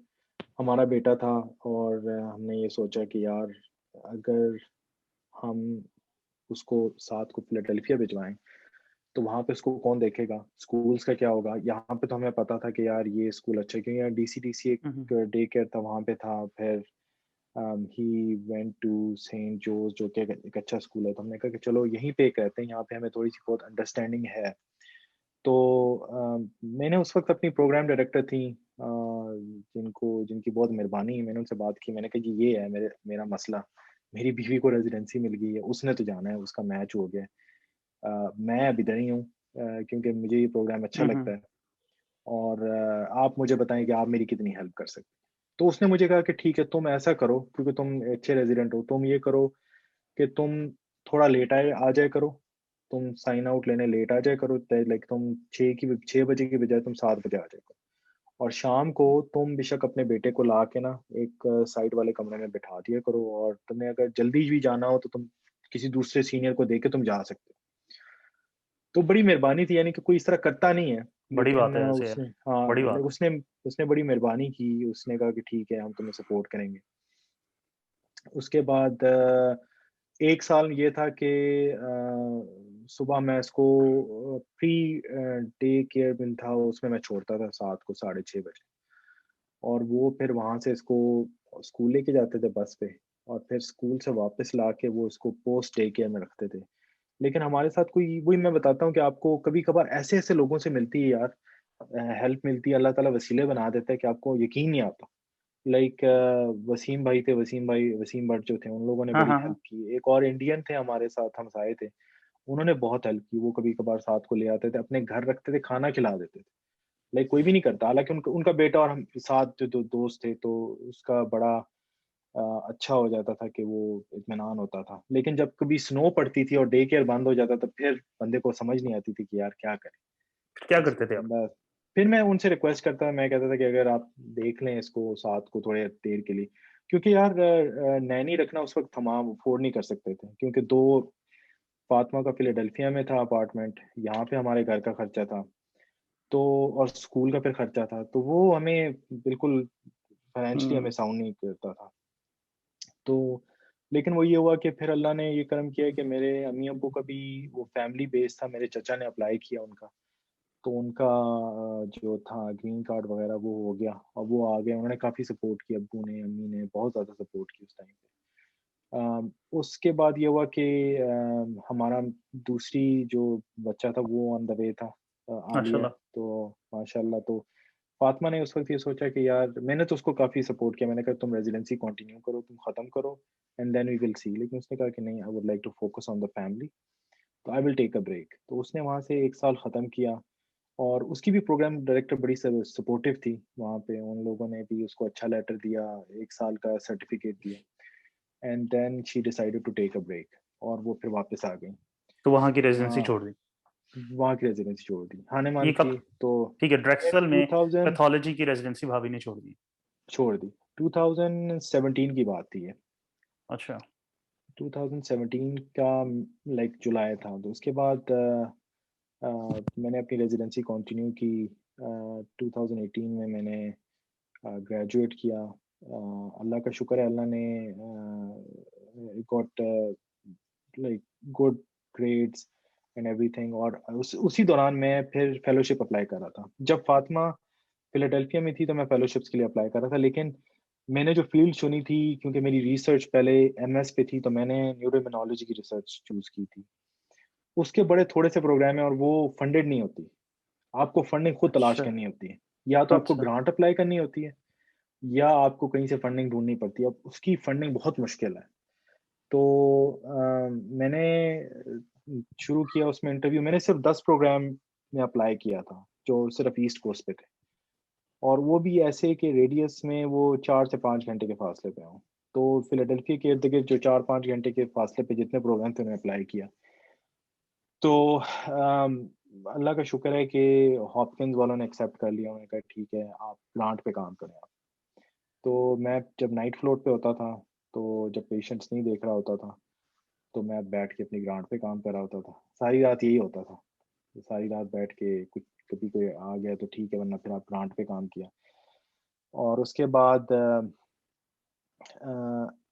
हमारा बेटा था, और हमने ये सोचा कि यार अगर हम उसको साथ को फिलाडेल्फिया भिजवाएं तो वहाँ पे उसको कौन देखेगा, स्कूल्स का क्या होगा। यहाँ पे तो हमें पता था कि यार ये स्कूल अच्छा है, क्योंकि यार डीसीडीसी एक हम्म। डे केयर था वहाँ पे था। फिर ही वेंट टू सेंट जोस, जो कि एक अच्छा स्कूल है। तो हमने कहा कि चलो यहीं पे कहते हैं, यहाँ पे हमें थोड़ी सी बहुत अंडरस्टैंडिंग है। तो मैंने उस वक्त अपनी प्रोग्राम डायरेक्टर थी, जिनकी बहुत मेहरबानी है, मैंने उनसे बात की। मैंने कहा कि ये है मेरा मसला, मेरी बीवी को रेजिडेंसी मिल गई है, उसने तो जाना है, उसका मैच हो गया है। मैं अब इधर ही हूँ, क्योंकि मुझे ये प्रोग्राम अच्छा लगता हम्म। है, और आप मुझे बताएं कि आप मेरी कितनी हेल्प कर सकते हैं। तो उसने मुझे कहा कि ठीक है, तुम ऐसा करो, क्योंकि तुम अच्छे रेजिडेंट हो, तुम ये करो कि तुम थोड़ा लेट आ जाए करो, तुम साइन आउट लेने लेट आ जाए करो। लाइक तुम 6 बजे की बजाय तुम 7 बजे आ जाए करो, और शाम को तुम बेशक अपने बेटे को ला के ना एक साइड वाले कमरे में बैठा दिया करो, और तुम्हें अगर जल्दी भी जाना हो तो तुम किसी दूसरे सीनियर को देके तुम जा सकते हो। तो बड़ी मेहरबानी थी, यानी कि कोई इस तरह करता नहीं है, बड़ी बात लेकिन है वैसे यार। उसने, हाँ, बड़ी बात है। उसने उसने बड़ी मेहरबानी की। उसने कहा कि ठीक है, हम तुम्हें सपोर्ट करेंगे। उसके बाद 1 साल ये था कि सुबह मैं इसको प्री डे केयर में था, उसमें मैं छोड़ता था 7 को 6:30 बजे, और वो फिर वहाँ से इसको स्कूल लेके जाते थे बस पे, और फिर स्कूल से वापस ला के वो इसको पोस्ट डे केयर में रखते थे। लेकिन हमारे साथ कोई, वही मैं बताता हूँ कि आपको कभी कभार ऐसे ऐसे लोगों से मिलती है यार, हेल्प मिलती है, अल्लाह ताला वसीले बना देता है कि आपको यकीन नहीं आता। लाइक वसीम भाई थे, वसीम भट्ट जो थे, उन लोगों ने हाँ बड़ी हाँ हाँ। हेल्प की। एक और इंडियन थे हमारे साथ, हम साए थे, उन्होंने बहुत हेल्प की। वो कभी कभार साथ को ले आते थे, अपने घर रखते थे, खाना खिला देते थे। लाइक कोई भी नहीं करता, हालांकि उनका उनका बेटा और हम साथ जो दोस्त थे, तो उसका बड़ा अ, अच्छा हो जाता था कि वो इत्मीनान होता था। लेकिन जब कभी स्नो पड़ती थी और डे केयर बंद हो जाता, तो फिर बंदे को समझ नहीं आती थी कि यार क्या करें। फिर क्या बस करते थे आप? बंदा, फिर मैं उनसे रिक्वेस्ट करता, मैं कहता था कि अगर आप देख लें इसको साथ को थोड़े देर के लिए, क्योंकि यार नैनी रखना उस वक्त हम अफोर्ड नहीं कर सकते थे, क्योंकि दो, फातिमा का फिलाडेल्फिया में था अपार्टमेंट, यहाँ पे हमारे घर का खर्चा था, तो और स्कूल का फिर खर्चा था, तो वो हमें बिल्कुल फाइनेंशियली हमें हम्म। साउंड नहीं करता था। तो लेकिन वो ये हुआ कि फिर अल्लाह ने ये करम किया कि मेरे अम्मी अब्बू का भी वो फैमिली बेस था, मेरे चचा ने अप्लाई किया उनका, तो उनका जो था ग्रीन कार्ड वगैरह वो हो गया, और वो आ गया। उन्होंने काफ़ी सपोर्ट किया, अब्बू ने अम्मी ने बहुत ज़्यादा सपोर्ट की उस टाइम पे। उसके बाद ये हुआ कि हमारा दूसरी जो बच्चा था वो ऑन द वे था, आलिया। माशाल्लाह। तो माशाल्लाह, तो फातिमा ने उस वक्त ये सोचा कि यार, मैंने तो उसको काफ़ी सपोर्ट किया, मैंने कहा तुम रेजिडेंसी कंटिन्यू करो, तुम ख़त्म करो, and then we will see. लेकिन उसने कहा कि नहीं, I would like to focus on the family, तो I will take a break. तो उसने वहाँ से 1 साल ख़त्म किया, और उसकी भी प्रोग्राम डायरेक्टर बड़ी सपोर्टिव थी वहाँ पे। उन लोगों ने भी उसको अच्छा लेटर दिया, 1 साल का सर्टिफिकेट दिया, and then she decided to take a break, और वो फिर वापस आ गई। तो वहाँ की रेजिडेंसी हाँ, छोड़ दी? वहाँ की रेजिडेंसी छोड़ दी, ये हानेमान कब? की। तो ठीक है, ये ड्रेक्सल में 2000 पैथोलॉजी की रेजिडेंसी भाभी ने छोड़ दी? छोड़ दी, 2017 की बात थी ये। अच्छा। 2017 का लाइक जुलाई था। तो उसके बाद मैंने अपनी रेजिडेंसी कंटिन्यू की। 2018 में मैंने ग्रेजुएट किया, अल्लाह का शुक्र है, अल्लाह ने got like good grades and everything. और उसी दौरान मैं फिर फेलोशिप अप्लाई कर रहा था। जब फातिमा फिलाडेल्फिया में थी तो मैं फेलोशिप्स के लिए अप्लाई कर रहा था, लेकिन मैंने जो फील्ड चुनी थी, क्योंकि मेरी रिसर्च पहले एमएस पे थी, तो मैंने न्यूरोइम्यूनोलॉजी की रिसर्च चूज की थी। उसके बड़े थोड़े से प्रोग्राम है और वो फंडेड नहीं होती। आपको फंडिंग खुद तलाश अच्छा। करनी होती है। या तो आपको अच्छा। ग्रांट अप्लाई करनी होती है, या आपको कहीं से फंडिंग ढूँढनी पड़ती है। अब उसकी फंडिंग बहुत मुश्किल है। तो मैंने शुरू किया उसमें इंटरव्यू। मैंने सिर्फ़ 10 प्रोग्राम में अप्लाई किया था, जो सिर्फ़ ईस्ट कोस्ट पे थे। और वो भी ऐसे कि रेडियस में वो 4 से 5 घंटे के फासले पे हों। तो फिलाडेल्फिया के इर्द-गिर्द जो 4-5 घंटे के फासले पे जितने प्रोग्राम थे, मैंने अप्लाई किया। तो अल्लाह का शुक्र है कि हॉपकिंस वालों ने एक्सेप्ट कर लिया। उन्होंने कहा ठीक है, आप ग्रांट पे काम करें आप। तो मैं जब नाइट फ्लोट पे होता था, तो जब पेशेंट्स नहीं देख रहा होता था, तो मैं बैठ के अपनी ग्रांट पे काम कर रहा होता था। सारी रात यही होता था। तो सारी रात बैठ के कुछ, कभी कोई आ गया तो ठीक है, वरना फिर आप ग्रांट पे काम किया। और उसके बाद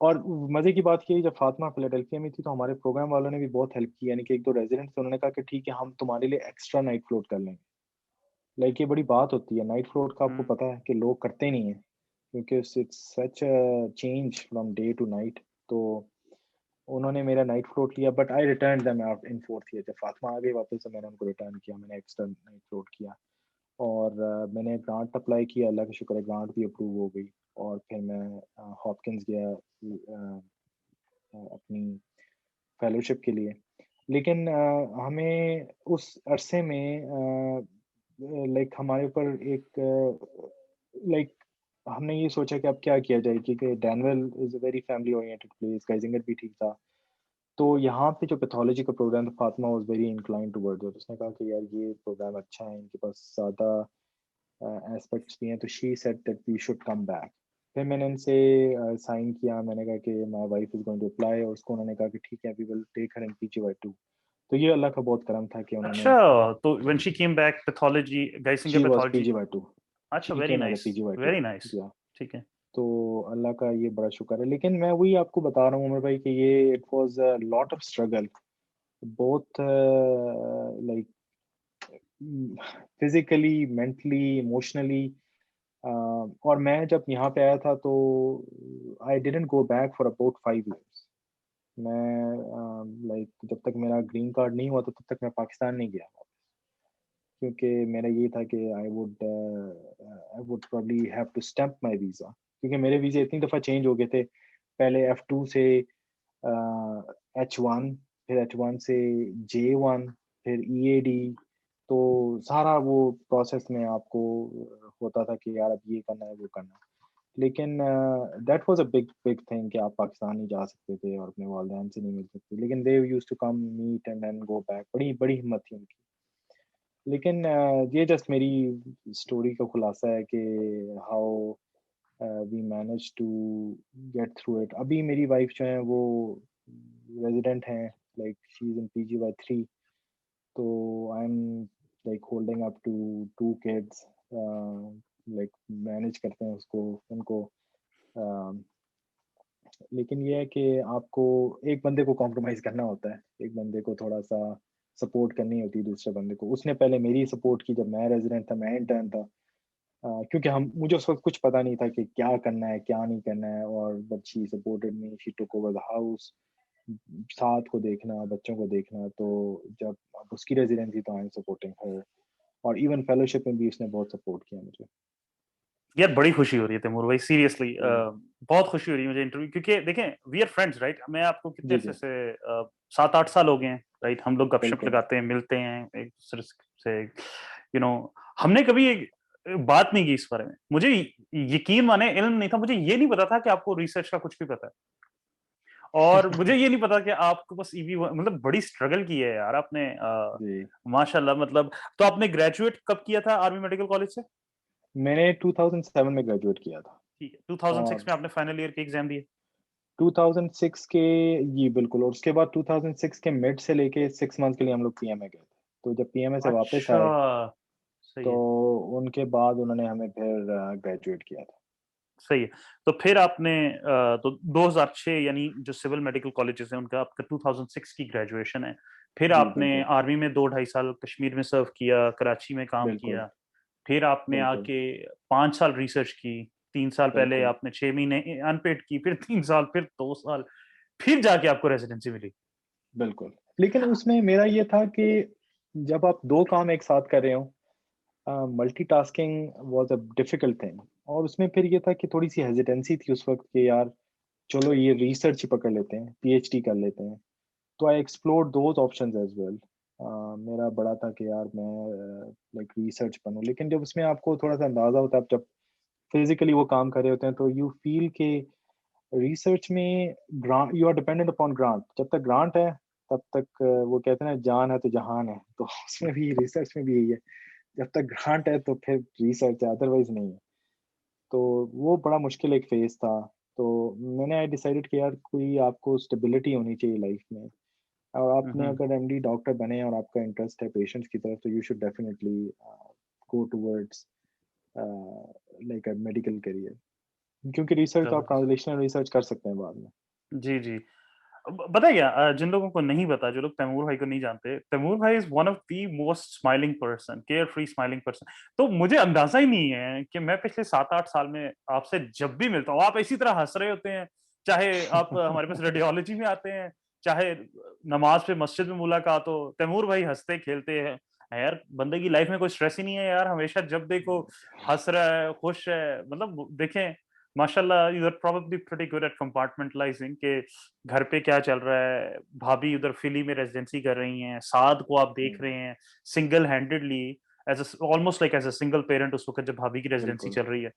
और मज़े की बात ये है, जब फातिमा फिलाडेल्फिया में थी तो हमारे प्रोग्राम वालों ने भी बहुत हेल्प की। यानी कि 1-2 रेज़िडेंट्स थे, उन्होंने कहा कि ठीक है, हम तुम्हारे लिए एक्स्ट्रा नाइट फ्लोट कर लेंगे। लाइक ये बड़ी बात होती है। नाइट फ्लोट का आपको हम्म। पता है कि लोग करते नहीं हैं, क्योंकि it's such a change from day to night. तो उन्होंने मेरा नाइट फ्लोट लिया, but I returned them out in 4th year. जब फातिमा आ गई वापस, तो मैंने उनको रिटर्न किया, मैंने एक्स्ट्रा नाइट फ्लोट किया। और मैंने ग्रांट अप्लाई किया, अल्लाह का शुक्र है ग्रांट भी अप्रूव हो गई। और फिर मैं हॉपकिंस गया अपनी फेलोशिप के लिए। लेकिन हमें उस अरसे में लाइक हमारे ऊपर एक लाइक हमने ये सोचा कि अब क्या किया जाए, क्योंकि Danville is a very family oriented place, Geisinger भी ठीक था। तो यहाँ पे जो पैथोलॉजी का प्रोग्राम था, Fatima was very inclined towards it. उसने कहा कि यार ये प्रोग्राम अच्छा है, इनके पास ज़्यादा एस्पेक्ट्स भी हैं, तो she said that we should come back. फिर मैंने इनसे साइन किया। मैंने कहा कि my wife is going to apply, और उसको उन्होंने कहा कि ठीक है, we will take her in PGY two. तो ये अल्लाह का बहुत करम था कि अच्छा, उन्होंने तो when she came back pathology, Geisinger she was pathology. PGY two, अच्छा, she very came as a nice. PGY two. Very nice. या ठीक है। तो अल्लाह का ये बड़ा शुक्र है। लेकिन मैं वही आपको बता रहा हूँ उमर भाई कि ये it was a lot of struggle, both like physically, mentally, emotionally. और मैं जब यहाँ पे आया था तो I didn't go back for about 5 years. मैं लाइक जब तक मेरा ग्रीन कार्ड नहीं हुआ था, तब तक मैं पाकिस्तान नहीं गया, क्योंकि मेरा ये था कि I would probably have to stamp my visa, क्योंकि मेरे वीज़े इतनी दफ़ा चेंज हो गए थे। पहले F2 से H1, फिर H1 से J1, फिर EAD। तो सारा वो प्रोसेस में आपको होता था कि यार अब ये करना है, वो करना है। लेकिन that was a big big thing कि आप पाकिस्तान नहीं जा सकते थे और अपने वालिदैन से नहीं मिल सकते। लेकिन they used to come meet and then go back. बड़ी बड़ी हिम्मत थी उनकी। लेकिन ये जस्ट मेरी स्टोरी का खुलासा है कि how we manage to get through it. अभी मेरी वाइफ जो है वो रेजिडेंट हैं, like she is in PGY3। तो I am like holding up to 2 kids, like manage करते हैं उसको उनको। अ, लेकिन ये है कि आपको एक बंदे को कॉम्प्रोमाइज़ करना होता है, एक बंदे को थोड़ा-सा सपोर्ट करनी होती है दूसरे बंदे को। उसने पहले मेरी सपोर्ट की, जब मैं रेज़िडेंट था, मैं इंटर्न था। क्योंकि हम मुझे उस वक़्त कुछ पता नहीं था कि क्या करना है, क्या नहीं करना है। और but she supported me, she took over the house, साथ को देखना, बच्चों को देखना। तो जब अब उसकी रेज़िडेंट थी, तो आई एम सपोर्टिंग हर। और इवन फेलोशिप में भी उसने बहुत सपोर्ट किया मुझे। यार बड़ी खुशी हो रही है तैमूर भाई, सीरियसली जी, बहुत खुशी हो रही है मुझे इंटरव्यू, क्योंकि देखें वी आर फ्रेंड्स राइट। मैं आपको कितने जी, अरसे जी, से 7-8 साल हो गए हैं राइट। हम लोग गपशप बिल्कुल। लगाते हैं, मिलते हैं एक दूसरे से, हमने कभी एक बात नहीं की इस बारे में। मुझे यकीन माने इल्म नहीं था, मुझे ये नहीं पता था कि आपको रिसर्च का कुछ भी पता है। और मुझे ये नहीं पता कि आपको बस ईवी, मतलब बड़ी स्ट्रगल की है यार आपने, जी, माशाल्लाह। मतलब तो आपने ग्रेजुएट कब किया था आर्मी मेडिकल कॉलेज से? मैंने 2007 में ग्रेजुएट किया था। ठीक है, 2006 और में आपने फाइनल ईयर के एग्जाम दिए? 2006 के, जी बिल्कुल। और उसके बाद 2006 के मिड से लेके 6 मंथ के लिए हम लोग पीएमए गए थे। तो जब पीएमए से वापस अच्छा, आए, सही तो है। उनके बाद उन्होंने हमें फिर ग्रेजुएट किया था। सही है। तो फिर आपने तो 2006 यानी जो सिविल मेडिकल कॉलेजेस हैं उनका आपका 2006 की ग्रेजुएशन है। फिर जी, आपने बिल्कुल, आर्मी में 2 ढाई साल कश्मीर में सर्व किया, कराची में काम बिल्कुल, किया। फिर आपने बिल्कुल, आके 5 साल रिसर्च की। 3 साल पहले बिल्कुल, आपने 6 महीने अनपेड की, फिर 3 साल, फिर 2 साल, फिर जाके आपको रेजिडेंसी मिली। बिल्कुल। लेकिन उसमें मेरा ये था कि जब आप 2 काम एक साथ कर रहे हो, multitasking was a difficult thing और उसमें फिर ये था कि थोड़ी-सी हेजिटेंसी थी उस वक़्त कि यार चलो ये रिसर्च ही पकड़ लेते हैं, पीएचडी कर लेते हैं। तो I explored those options as well. मेरा बड़ा था कि यार मैं लाइक रिसर्च बनूँ, लेकिन जब उसमें आपको थोड़ा-सा अंदाज़ा होता है, आप जब फिज़िकली वो काम कर रहे होते हैं, तो यू फ़ील कि रिसर्च में grant you are dependent upon grant. जब तक ग्रांट है, तब तक वो कहते हैं ना जान है तो जहान है, तो उसमें भी रिसर्च में भी यही है। जब तक ग्रांट है तो फिर रिसर्च है, अदरवाइज़ नहीं है। तो वो बड़ा मुश्किल एक फ़ेज़ था। तो मैंने आई डिसाइडेड कि यार कोई आपको स्टेबिलिटी होनी चाहिए लाइफ़ में और आपने हम्म। अगर एमडी डॉक्टर बने और आपका इंटरेस्ट है पेशेंट्स की तरफ, तो you should definitely go towards a, like a medical career क्योंकि रिसर्च तो आप जबरदस्त। ट्रांसलेशनल रिसर्च कर सकते हैं बाद में। जी जी। पता है क्या, जिन लोगों को नहीं पता, जो लोग तैमूर भाई को नहीं जानते, तैमूर भाई is one of the most smiling person, care free smiling person. तो मुझे अंदाजा ही नहीं है कि मैं पिछले 7 8 साल में आपसे जब भी मिलता हूँ आप इसी तरह हंस रहे होते हैं। चाहे आप हमारे पास रेडियोलॉजी में आते हैं, चाहे नमाज पे मस्जिद में मुलाकात हो, तैमूर भाई हंसते खेलते हैं। यार बंदे की लाइफ में कोई स्ट्रेस ही नहीं है यार, हमेशा जब देखो हंस रहा है, खुश है। मतलब देखें, माशाल्लाह you are probably pretty good at compartmentalizing के घर पे क्या चल रहा है। भाभी उधर फिली में रेजिडेंसी कर रही हैं, साद को आप देख हुँ, रहे हैं single handedly, as almost like as a single parent उस वक्त जब भाभी की रेजिडेंसी बिल्कुल, चल रही है।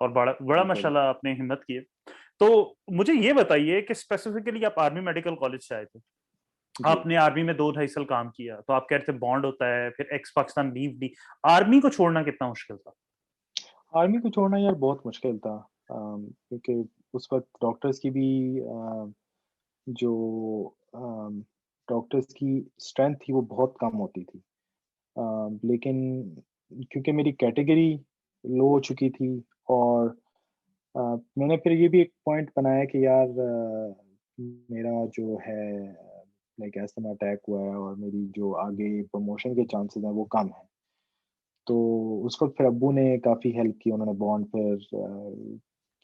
और बड़ा बड़ा बिल्कुल। माशाल्लाह आपने हिम्मत की है। तो मुझे ये बताइए कि स्पेसिफिकली आप आर्मी मेडिकल कॉलेज से आए थे। जी, आपने आर्मी में 2 ढाई साल काम किया, तो आप कह रहे थे बॉन्ड होता है, फिर एक्स पाकिस्तान लीव ली। आर्मी को छोड़ना कितना मुश्किल था? आर्मी को छोड़ना यार बहुत मुश्किल था क्योंकि उस वक़्त डॉक्टर्स की भी जो डॉक्टर्स की स्ट्रेंथ थी वो बहुत कम होती थी। लेकिन क्योंकि मेरी कैटेगरी लो हो चुकी थी और अ, मैंने फिर ये भी एक पॉइंट बनाया कि यार मेरा जो है लाइक अस्थमा अटैक हुआ है और मेरी जो आगे प्रमोशन के चांसेस हैं वो कम हैं। तो उस वक़्त फिर अब्बू ने काफ़ी हेल्प की, उन्होंने बॉन्ड फिर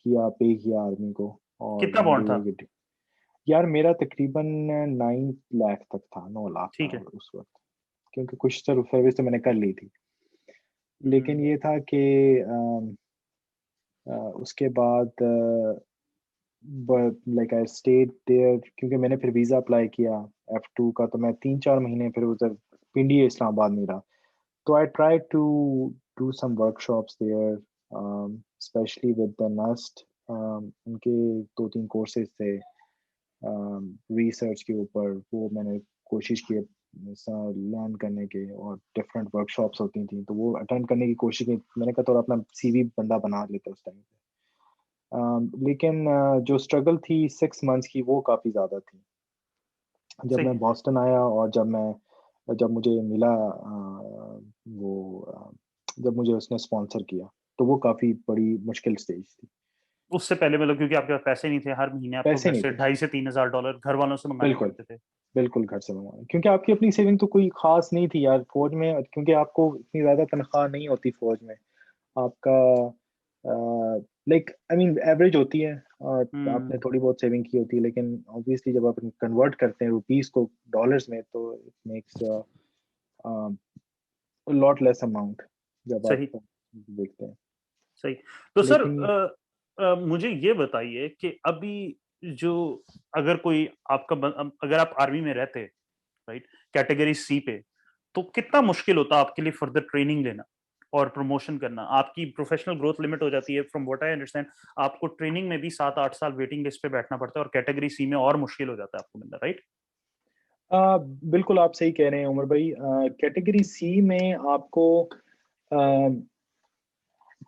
किया, पे किया आर्मी को और कितना बॉन्ड था? एमडीए की यार मेरा तकरीबन 9 लाख तक था, 9 लाख था ठीक है। उस वक़्त, क्योंकि कुछ सर्विस तो मैंने कर ली थी। लेकिन हम्म। ये था कि उसके बाद ब लाइक आई स्टेड देयर क्योंकि मैंने फिर वीज़ा अप्लाई किया F2 का, तो मैं 3-4 महीने फिर उधर पिंडी इस्लामाबाद में रहा। So I tried to do some workshops there, especially with the NUST. उनके 2-3 कोर्सेज़ थे रिसर्च के ऊपर, वो मैंने कोशिश की लर्न करने के और डिफरेंट वर्कशॉप्स होती थी, तो वो अटेंड करने की कोशिश की। मैंने कहा थोड़ा अपना सीवी बंदा बना लेता उस टाइम पे। लेकिन जो स्ट्रगल थी 6 मंथ्स की वो काफ़ी ज़्यादा थी। जब सही मैं है। बॉस्टन आया और जब मुझे मिला जब मुझे उसने स्पॉन्सर किया, तो वो काफ़ी बड़ी मुश्किल स्टेज थी। उससे पहले मतलब क्योंकि आपके पास पैसे नहीं थे, हर महीने आपको पैसे घर नहीं से थे। 2,500 से 3,000 डॉलर घर वालों से मंगाने बिल्कुल, पड़ते थे। बिल्कुल घर से मँगवाना क्योंकि आपकी अपनी सेविंग तो कोई ख़ास नहीं थी यार फ़ौज में क्योंकि आपको इतनी ज़्यादा तनख्वाह नहीं होती फ़ौज में। आपका लाइक आई मीन एवरेज होती है और आपने हम्म। थोड़ी बहुत सेविंग की होती है, लेकिन ऑब्वियसली जब आप कन्वर्ट करते हैं रुपीज़ को डॉलर्स में तो it makes lot less amount जब आप सही। देखते हैं। सही। तो सर लेकिन मुझे ये बताइए कि अभी जो, अगर कोई आपका अगर आप आर्मी में रहते, राइट, कैटेगरी सी पे, तो कितना मुश्किल होता आपके लिए फर्दर ट्रेनिंग लेना और प्रमोशन करना? आपकी प्रोफेशनल ग्रोथ लिमिट हो जाती है, फ्रॉम व्हाट आई अंडरस्टैंड। आपको ट्रेनिंग में भी 7 8 साल वेटिंग लिस्ट पे बैठना पड़ता है और कैटेगरी सी में और मुश्किल हो जाता है आपको मिलना, राइट? बिल्कुल आप सही कह रहे हैं उमर भाई। कैटेगरी सी में आपको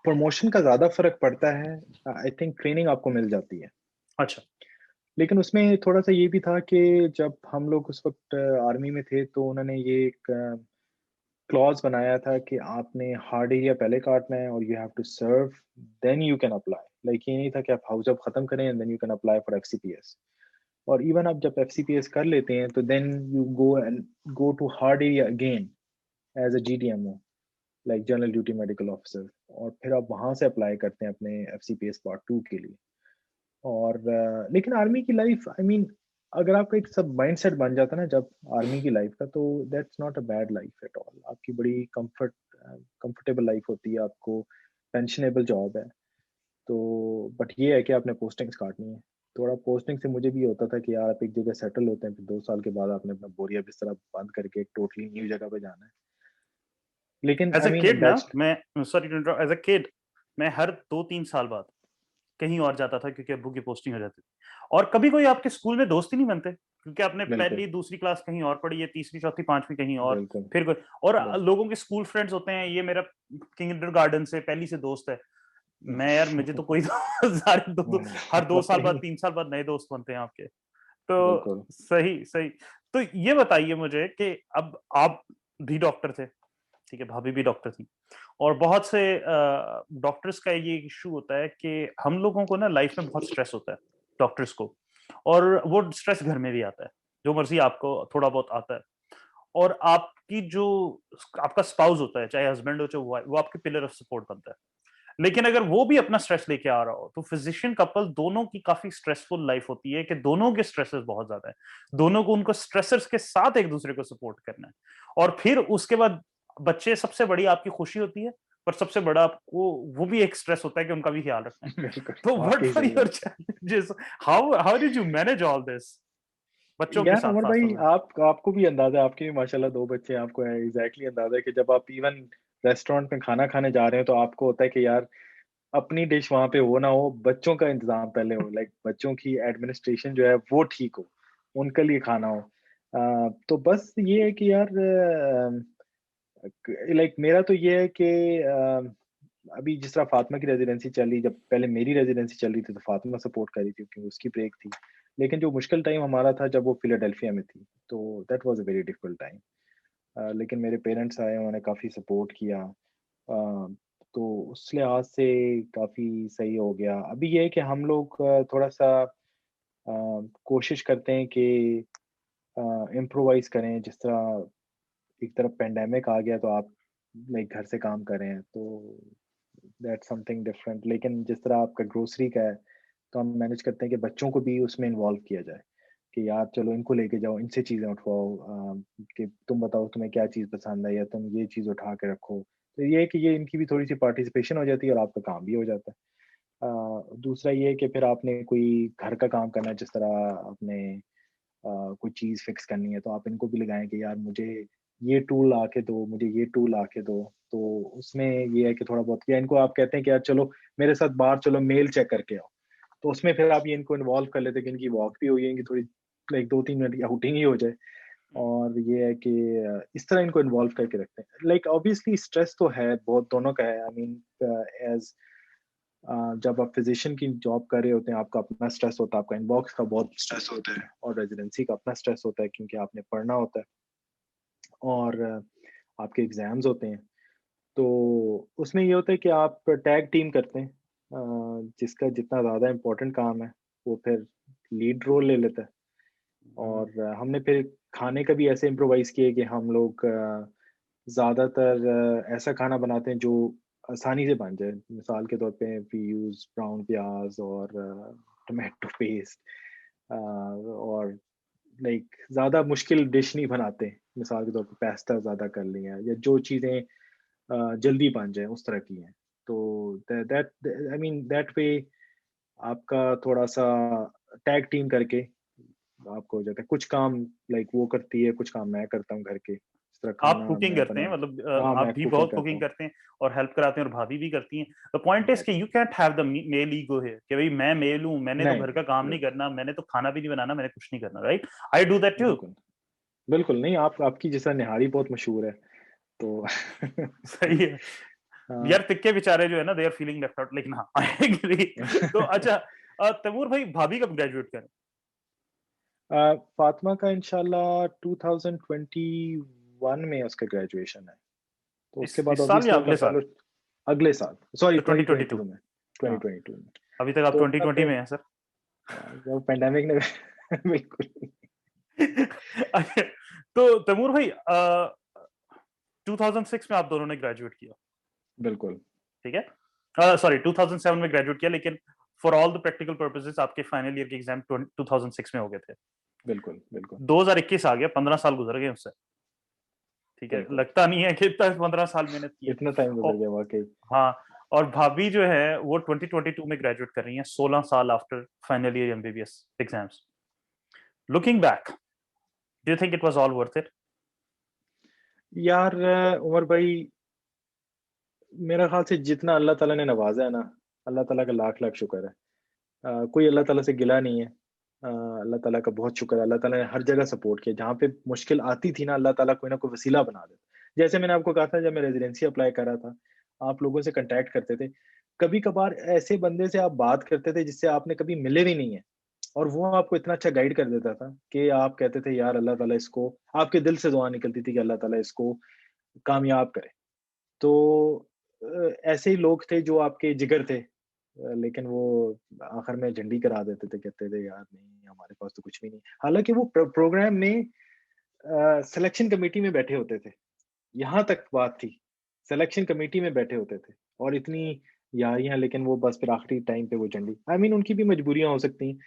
प्रमोशन का ज़्यादा फ़र्क पड़ता है। आई थिंक ट्रेनिंग आपको मिल जाती है। अच्छा। लेकिन उसमें थोड़ा-सा ये भी था कि जब हम लोग उस वक़्त आर्मी में थे तो उन्होंने ये एक क्लॉज़ बनाया था कि आपने हार्ड एरिया पहले काटना है और you have to serve then you can apply. Like ये नहीं था कि आप हाउस जॉब खत्म करें and then you can apply for FCPS. और इवन आप जब एफसीपीएस कर लेते हैं तो then you go to hard area again as a GDMO, like general duty medical officer, और फिर आप वहां से अप्लाई करते हैं अपने एफसीपीएस पार्ट 2 के लिए। और लेकिन आर्मी की लाइफ, आई मीन, अगर आपका एक सब माइंडसेट बन जाता है ना जब आर्मी की लाइफ का, तो that's not a bad life at all. आपकी बड़ी कंफर्टेबल लाइफ होती है, आपको पेंशनेबल जॉब है। तो बट ये है कि आपने पोस्टिंग्स काटनी है। थोड़ा पोस्टिंग से मुझे भी ये होता था कि यार आप एक जगह सेटल होते हैं, फिर 2 साल के बाद आपने अपना बोरिया बिस्तरा बंद करके एक टोटली न्यू जगह पे जाना है। लेकिन as I a mean kid ना, बैच मैं sorry to interrupt, as a kid मैं हर 2-3 साल बाद कहीं और जाता था क्योंकि अब्बू की पोस्टिंग हो जाती थी। और कभी कोई आपके स्कूल में दोस्त ही नहीं बनते क्योंकि आपने बिल्कुल पहली दूसरी क्लास कहीं और पढ़ी है, तीसरी चौथी पांचवी कहीं और, बिल्कुल फिर कोई और बिल्कुल। लोगों के स्कूल फ्रेंड्स होते हैं, ये मेरा किंडरगार्टन से पहली से दोस्त है। मैं यार मुझे तो कोई सारे हर 2 साल बाद नहीं, 3 साल बाद नए दोस्त बनते हैं आपके। तो बिल्कुल। सही सही। तो ये बताइए मुझे कि अब आप भी डॉक्टर थे, ठीक है, भाभी भी डॉक्टर थी, और बहुत से डॉक्टर्स का ये इशू होता है कि हम लोगों को ना लाइफ में बहुत स्ट्रेस होता है डॉक्टर्स को, और वो स्ट्रेस घर में भी आता है, जो मर्जी आपको थोड़ा बहुत आता है। और आपकी जो आपका स्पाउस होता है, चाहे हस्बैंड हो चाहे वाइफ, वो आपके पिलर ऑफ सपोर्ट बनता है। लेकिन अगर वो भी अपना स्ट्रेस लेके आ रहा हो, तो फिजिशियन कपल दोनों की काफी स्ट्रेसफुल लाइफ होती है कि दोनों के स्ट्रेसेस बहुत ज्यादा है, दोनों को उनको स्ट्रेसर्स के साथ एक दूसरे को सपोर्ट करना है। और फिर उसके बाद बच्चे सबसे बड़ी आपकी खुशी होती है, पर सबसे बड़ा आपको वो भी एक स्ट्रेस होता है कि उनका भी ख्याल रखना है। बिल्कुल, तो व्हाट वाक़ई वर सही योर बात। Challenges, how did you manage all this बच्चों के यार साथ अमर खास तौर भाई, पे? आपको भी अंदाज़ा है, आपके भी माशाल्लाह 2 बच्चे हैं, आपको एग्ज़ैक्टली अंदाज़ा है कि जब आप इवन रेस्टोरेंट में खाना खाने जा रहे हो, तो आपको होता है कि यार अपनी डिश वहाँ पे हो ना हो, बच्चों का इंतज़ाम पहले हो, लाइक बच्चों की एडमिनिस्ट्रेशन जो है वो ठीक हो, उनके लिए खाना हो। तो बस ये है कि यार लाइक मेरा तो ये है कि अभी जिस तरह फातिमा की रेज़िडेंसी चल रही, जब पहले मेरी रेज़िडेंसी चल रही थी, तो फातिमा सपोर्ट कर रही थी क्योंकि उसकी ब्रेक थी। लेकिन जो मुश्किल टाइम हमारा था जब वो फिलाडेल्फिया में थी, तो that was a very difficult time. लेकिन मेरे पेरेंट्स आए, उन्होंने काफ़ी सपोर्ट किया। तो उस लिहाज से काफ़ी सही हो गया। अभी ये है कि हम लोग थोड़ा-सा कोशिश करते हैं कि इम्प्रोवाइज़ करें। जिस तरह एक तरफ पैंडेमिक आ गया, तो आप लाइक घर से काम कर रहे हैं, तो दैट्स समथिंग डिफरेंट। लेकिन जिस तरह आपका ग्रोसरी का है, तो हम मैनेज करते हैं कि बच्चों को भी उसमें इन्वॉल्व किया जाए कि यार चलो इनको लेके जाओ, इनसे चीज़ें उठवाओ, कि तुम बताओ तुम्हें क्या चीज़ पसंद है या तुम ये चीज़ उठा के रखो। तो ये है कि ये इनकी भी थोड़ी-सी पार्टिसिपेशन हो जाती है और आपका काम भी हो जाता है। दूसरा ये है कि फिर आपने कोई घर का काम करना है, जिस तरह आपने कोई चीज़ फिक्स करनी है, तो आप इनको भी लगाएँ कि यार मुझे ये टूल आके दो, मुझे ये टूल आके दो। तो उसमें ये है कि थोड़ा बहुत, या इनको आप कहते हैं कि यार चलो मेरे साथ बाहर चलो, मेल चेक करके आओ। तो उसमें फिर आप ये इनको इन्वॉल्व कर लेते हैं कि इनकी वॉक भी हो गई, इनकी थोड़ी लाइक 2-3 मिनट की आउटिंग ही हो जाए। और ये है कि इस तरह इनको इन्वॉल्व करके रखते हैं। लाइक ऑब्वियसली स्ट्रेस तो है, बहुत दोनों का है। आई मीन एज़ जब आप फिज़िशियन की जॉब कर रहे होते हैं, आपका अपना स्ट्रेस होता है, आपका इनबॉक्स का बहुत स्ट्रेस होता है, और रेज़िडेंसी का अपना स्ट्रेस होता है क्योंकि आपने पढ़ना होता है और आपके एग्ज़ाम्स होते हैं। तो उसमें ये होता है कि आप टैग टीम करते हैं। जिसका जितना ज़्यादा इम्पोर्टेंट काम है, वो फिर लीड रोल ले लेता है। हम्म, और हमने फिर खाने का भी ऐसे इम्प्रोवाइज़ किया कि हम लोग ज़्यादातर ऐसा खाना बनाते हैं जो आसानी से बन जाए। मिसाल के तौर पे वी यूज़ ब्राउन प्याज़ और टोमेटो पेस्ट, और लाइक ज़्यादा मुश्किल डिश नहीं बनाते। मिसाल के तौर पे पास्ता ज़्यादा कर लिया, या जो चीज़ें जल्दी बन जाएँ उस तरह की हैं। तो that I mean that way आपका थोड़ा-सा टैग टीम करके आपको हो जाता है। कुछ काम लाइक वो करती है, कुछ काम मैं करता हूँ घर के। इस तरह आप खाना कुकिंग मैं करते हैं, बना मतलब हाँ, आप मैं भी कुकिंग बहुत करता कुकिंग हूँ। करते हैं और हेल्प कराते हैं, और भाभी भी करती हैं। द पॉइंट इज कि exactly. You can't have the male ego here कि भाई मैं मेल हूँ, मैंने तो नहीं, घर का नहीं, काम नहीं बिल्कुल, करना, मैंने तो खाना भी नहीं बनाना, मैंने कुछ नहीं करना, right? I do that too. बिल्कुल। बिल्कुल, नहीं, आप आपकी जैसा निहारी बहुत मशहूर है, तो सही है। हाँ। यार तिक्के बेचारे जो है ना, they are feeling left out, लेकिन हाँ आई एग्री। तो अच्छा, तैमूर भाई भाभी कब ग्रेजुएट करें? फातिमा का इंशाल्लाह 2021 में उसका ग्रेजुएशन है। तो उसके बाद इस साल या ऑब्वियसली अगले उनका साल? फेलो अगले साल, सॉरी तो 2022। 2022 में, हाँ। 2022 में। अभी तक आप तो 2020 में हैं सर। जब पेंडेमिक ने बिल्कुल। अच्छा, तो तैमूर भाई 2006 में आप दोनों ने ग्रेजुएट किया, बिल्कुल ठीक है, सॉरी 2007 में ग्रेजुएट किया, लेकिन for all the practical purposes आपके फाइनल ईयर के एग्जाम 2006 में हो गए थे। बिल्कुल बिल्कुल 2021 आ गया, 15 साल गुजर गए उससे, ठीक है, बिल्कुल। लगता नहीं है कि इतना 15 साल मेहनत की है। इतना टाइम गुजर और गया वाकई। हाँ, और भाभी जो है वो 2022 में ग्रेजुएट कर रही हैं, 16 साल after final year MBBS exams. Looking back, do you think it was all worth it? यार उमर भाई, मेरा ख्याल से जितना अल्लाह ताला ने नवाजा है ना, अल्लाह ताला का लाख लाख शुक्र है। कोई अल्लाह ताला से गिला नहीं है। अल्लाह ताला का बहुत शुक्र है। अल्लाह ताला ने हर जगह सपोर्ट किया, जहाँ पे मुश्किल आती थी ना, अल्लाह ताला कोई ना कोई वसीला बना देता। जैसे मैंने आपको कहा था, जब मैं रेजिडेंसी अप्लाई कर रहा था, आप लोगों से कांटेक्ट करते थे। कभी कभार ऐसे बंदे से आप बात करते थे जिससे आपने कभी मिले भी नहीं है, और वो आपको इतना अच्छा गाइड कर देता था कि आप कहते थे यार अल्लाह ताला इसको, आपके दिल से दुआ निकलती थी कि अल्लाह ताला इसको कामयाब करे। तो ऐसे ही लोग थे जो आपके जिगर थे, लेकिन वो आखिर में झंडी करा देते थे, कहते थे यार नहीं हमारे पास तो कुछ भी नहीं। हालाँकि वो प्रोग्राम में सिलेक्शन कमेटी में बैठे होते थे, यहाँ तक बात थी। सिलेक्शन कमेटी में बैठे होते थे और इतनी यारियाँ, लेकिन वो बस फिर आखिरी टाइम पे वो झंडी, आई मीन उनकी भी मजबूरियाँ हो सकती हैं,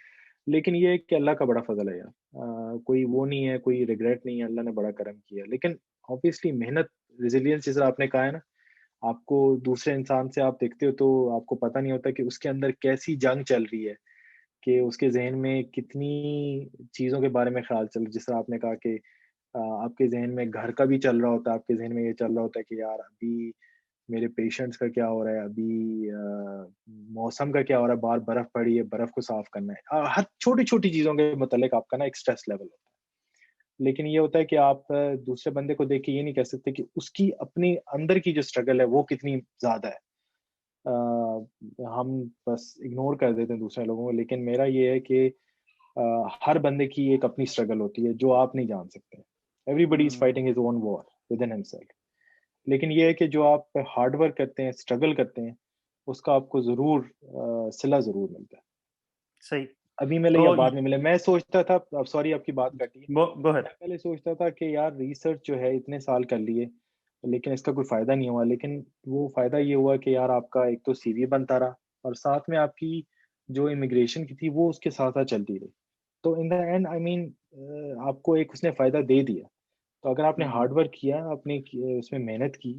लेकिन ये है कि अल्लाह का बड़ा फ़ज़ल है यार। कोई वो नहीं है, कोई रिग्रेट नहीं है, अल्लाह ने बड़ा करम किया। लेकिन ऑब्वियसली मेहनत, रेज़िलियंस जिस तरह आपने कहा है ना, आपको दूसरे इंसान से आप देखते हो तो आपको पता नहीं होता कि उसके अंदर कैसी जंग चल रही है, कि उसके ज़हन में कितनी चीज़ों के बारे में ख़्याल चल, जिस तरह आपने कहा कि आपके ज़हन में घर का भी चल रहा होता है, आपके ज़हन में ये चल रहा होता है कि यार अभी मेरे पेशेंट्स का क्या हो रहा है, अभी मौसम का क्या हो रहा है, बाहर बर्फ़ पड़ी है, बर्फ़ को साफ़ करना है। हर छोटी-छोटी चीज़ों के मुतालिक आपका ना एक स्ट्रेस लेवल होता है। लेकिन ये होता है कि आप दूसरे बंदे को देख के ये नहीं कह सकते कि उसकी अपनी अंदर की जो स्ट्रगल है वो कितनी ज़्यादा है। हम बस इग्नोर कर देते हैं दूसरे लोगों को, लेकिन मेरा ये है कि हर बंदे की एक अपनी स्ट्रगल होती है जो आप नहीं जान सकते। Everybody is hmm, fighting his own war within himself. लेकिन ये है कि जो आप हार्ड वर्क करते हैं, स्ट्रगल करते हैं, उसका आपको ज़रूर सिला ज़रूर मिलता है। सही। अभी मिले या तो बाद में मिले। मैं सोचता था, सॉरी आपकी बात काटी है। गो मैं अहेड। पहले सोचता था कि यार रिसर्च जो है इतने साल कर लिए, लेकिन इसका कोई फ़ायदा नहीं हुआ। लेकिन वो फ़ायदा ये हुआ कि यार आपका एक तो सीवी बनता रहा, और साथ में आपकी जो इमिग्रेशन की थी वो उसके साथ-साथ चलती रही। तो in the and I mean आपको एक उसने फ़ायदा दे दिया। तो अगर आपने हम्म, हार्ड वर्क किया, आपने उसमें मेहनत की,